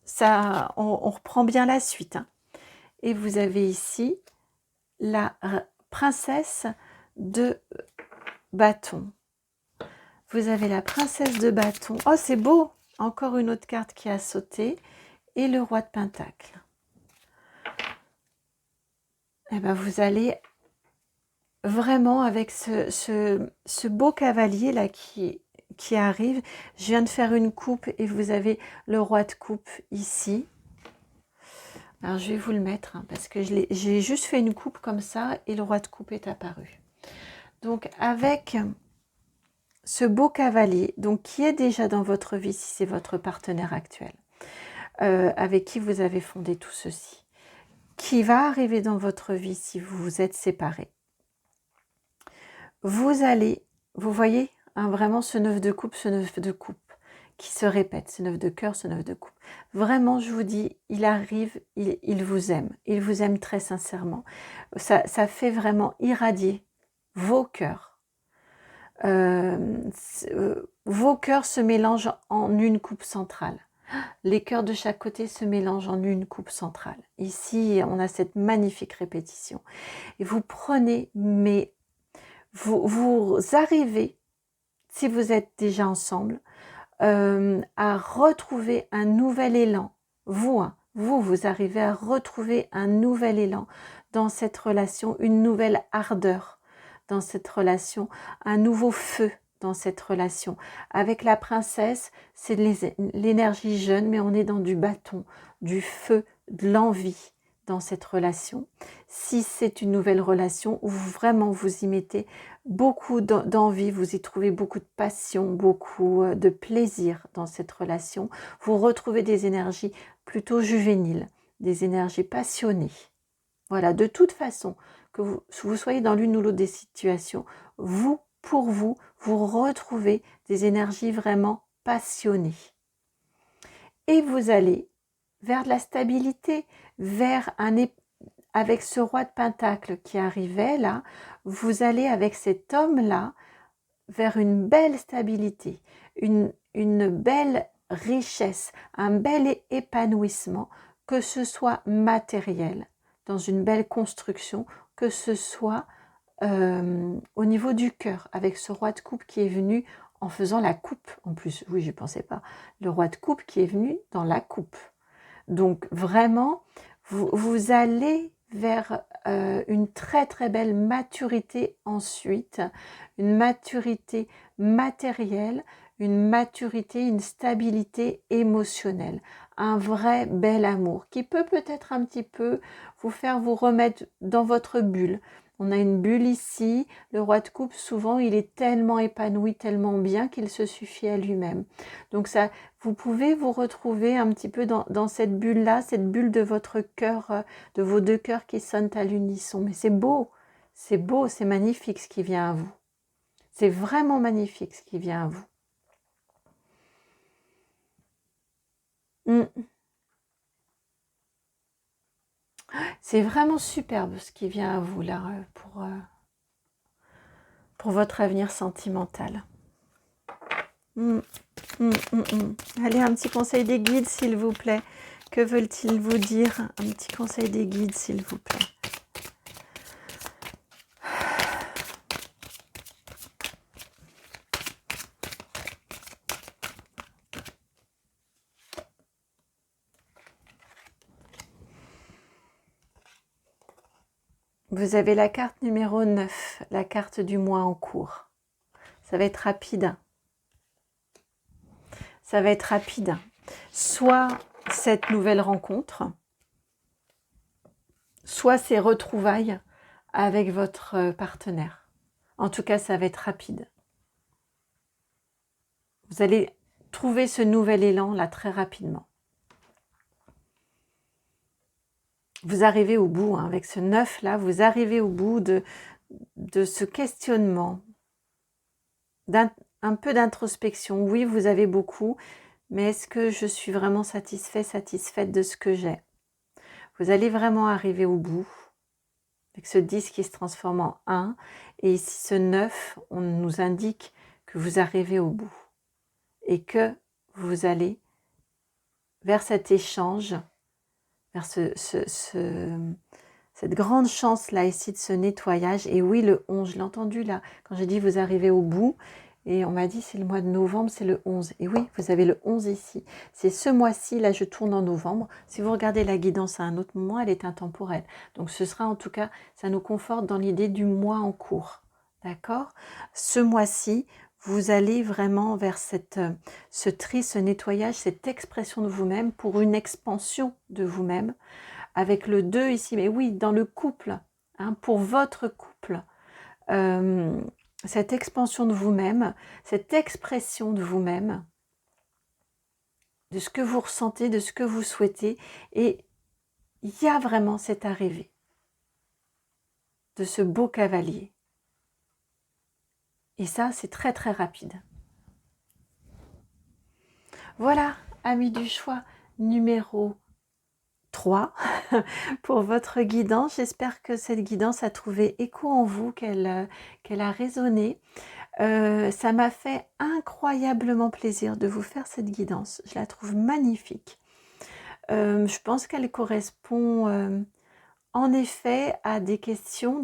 Ça, on reprend bien la suite. Hein. Et vous avez ici la princesse de bâton. Vous avez la princesse de bâton. Oh, c'est beau! Encore une autre carte qui a sauté. Et le roi de pentacle. Eh ben, vous allez vraiment avec ce beau cavalier là qui arrive. Je viens de faire une coupe et vous avez le roi de coupe ici. Alors je vais vous le mettre hein, parce que j'ai juste fait une coupe comme ça et le roi de coupe est apparu. Donc avec ce beau cavalier, donc qui est déjà dans votre vie si c'est votre partenaire actuel, avec qui vous avez fondé tout ceci, qui va arriver dans votre vie si vous vous êtes séparés. Vous allez, vous voyez, hein, vraiment ce 9 de coupe, ce 9 de coupe qui se répète, ce 9 de cœur, ce 9 de coupe. Vraiment, je vous dis, il arrive, il vous aime très sincèrement. Ça fait vraiment irradier vos cœurs. Vos cœurs se mélangent en une coupe centrale. Les cœurs de chaque côté se mélangent en une coupe centrale. Ici, on a cette magnifique répétition. Et vous prenez, mais vous arrivez, si vous êtes déjà ensemble, à retrouver un nouvel élan. Vous arrivez à retrouver un nouvel élan dans cette relation, une nouvelle ardeur dans cette relation, un nouveau feu dans cette relation. Avec la princesse, c'est l'énergie jeune, mais on est dans du bâton, du feu, de l'envie dans cette relation. Si c'est une nouvelle relation où vraiment vous y mettez beaucoup d'envie, vous y trouvez beaucoup de passion, beaucoup de plaisir dans cette relation, vous retrouvez des énergies plutôt juvéniles, des énergies passionnées. Voilà, de toute façon, que vous soyez dans l'une ou l'autre des situations, pour vous retrouvez des énergies vraiment passionnées. Et vous allez vers de la stabilité, avec ce roi de pentacle qui arrivait là, vous allez avec cet homme-là vers une belle stabilité, une belle richesse, un bel épanouissement, que ce soit matériel, dans une belle construction, que ce soit au niveau du cœur, avec ce roi de coupe qui est venu en faisant la coupe. En plus, oui, je ne pensais pas. Le roi de coupe qui est venu dans la coupe. Donc vraiment, vous allez vers une très très belle maturité ensuite, une maturité matérielle, une maturité, une stabilité émotionnelle, un vrai bel amour qui peut peut-être un petit peu vous faire vous remettre dans votre bulle. On a une bulle ici, le roi de coupe souvent il est tellement épanoui, tellement bien qu'il se suffit à lui-même. Donc ça, vous pouvez vous retrouver un petit peu dans cette bulle-là, cette bulle de votre cœur, de vos deux cœurs qui sonnent à l'unisson. Mais c'est beau, c'est magnifique ce qui vient à vous. C'est vraiment magnifique ce qui vient à vous. C'est vraiment superbe ce qui vient à vous là pour votre avenir sentimental. Allez, un petit conseil des guides s'il vous plaît. Que veulent-ils vous dire? Un petit conseil des guides s'il vous plaît. Vous avez la carte numéro 9, la carte du mois en cours. Ça va être rapide. Ça va être rapide. Soit cette nouvelle rencontre, soit ces retrouvailles avec votre partenaire. En tout cas, ça va être rapide. Vous allez trouver ce nouvel élan là très rapidement. Vous arrivez au bout, hein, avec ce 9 là, vous arrivez au bout de ce questionnement, un peu d'introspection. Oui, vous avez beaucoup, mais est-ce que je suis vraiment satisfait, satisfaite de ce que j'ai? Vous allez vraiment arriver au bout, avec ce 10 qui se transforme en 1, et ici ce 9, on nous indique que vous arrivez au bout, et que vous allez vers cet échange, vers cette grande chance-là ici de ce nettoyage. Et oui, le 11, je l'ai entendu là, quand j'ai dit vous arrivez au bout, et on m'a dit c'est le mois de novembre, c'est le 11. Et oui, vous avez le 11 ici. C'est ce mois-ci, là je tourne en novembre. Si vous regardez la guidance à un autre moment, elle est intemporelle. Donc ce sera en tout cas, ça nous conforte dans l'idée du mois en cours. D'accord? Ce mois-ci, vous allez vraiment vers ce tri, ce nettoyage, cette expression de vous-même pour une expansion de vous-même. Avec le 2 ici, mais oui, dans le couple, hein, pour votre couple, cette expansion de vous-même, cette expression de vous-même, de ce que vous ressentez, de ce que vous souhaitez, et il y a vraiment cette arrivée de ce beau cavalier. Et ça, c'est très très rapide. Voilà, amis du choix numéro 3 pour votre guidance. J'espère que cette guidance a trouvé écho en vous, qu'elle a résonné. Ça m'a fait incroyablement plaisir de vous faire cette guidance. Je la trouve magnifique. Je pense qu'elle correspond en effet à des questions,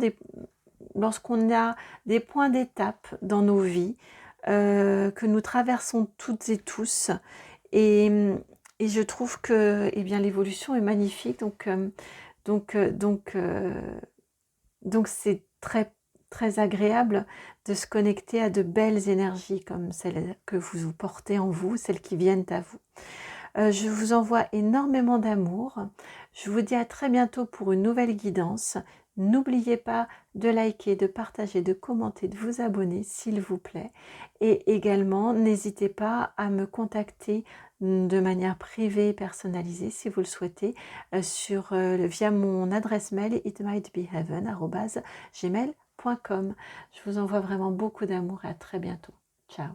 lorsqu'on a des points d'étape dans nos vies que nous traversons toutes et tous. Et, et je trouve que eh bien, l'évolution est magnifique. Donc c'est très, très agréable de se connecter à de belles énergies comme celles que vous portez en vous, celles qui viennent à vous. Je vous envoie énormément d'amour. Je vous dis à très bientôt pour une nouvelle guidance. N'oubliez pas de liker, de partager, de commenter, de vous abonner s'il vous plaît. Et également, n'hésitez pas à me contacter de manière privée, personnalisée, si vous le souhaitez, via mon adresse mail itmightbeheaven@gmail.com. Je vous envoie vraiment beaucoup d'amour et à très bientôt. Ciao.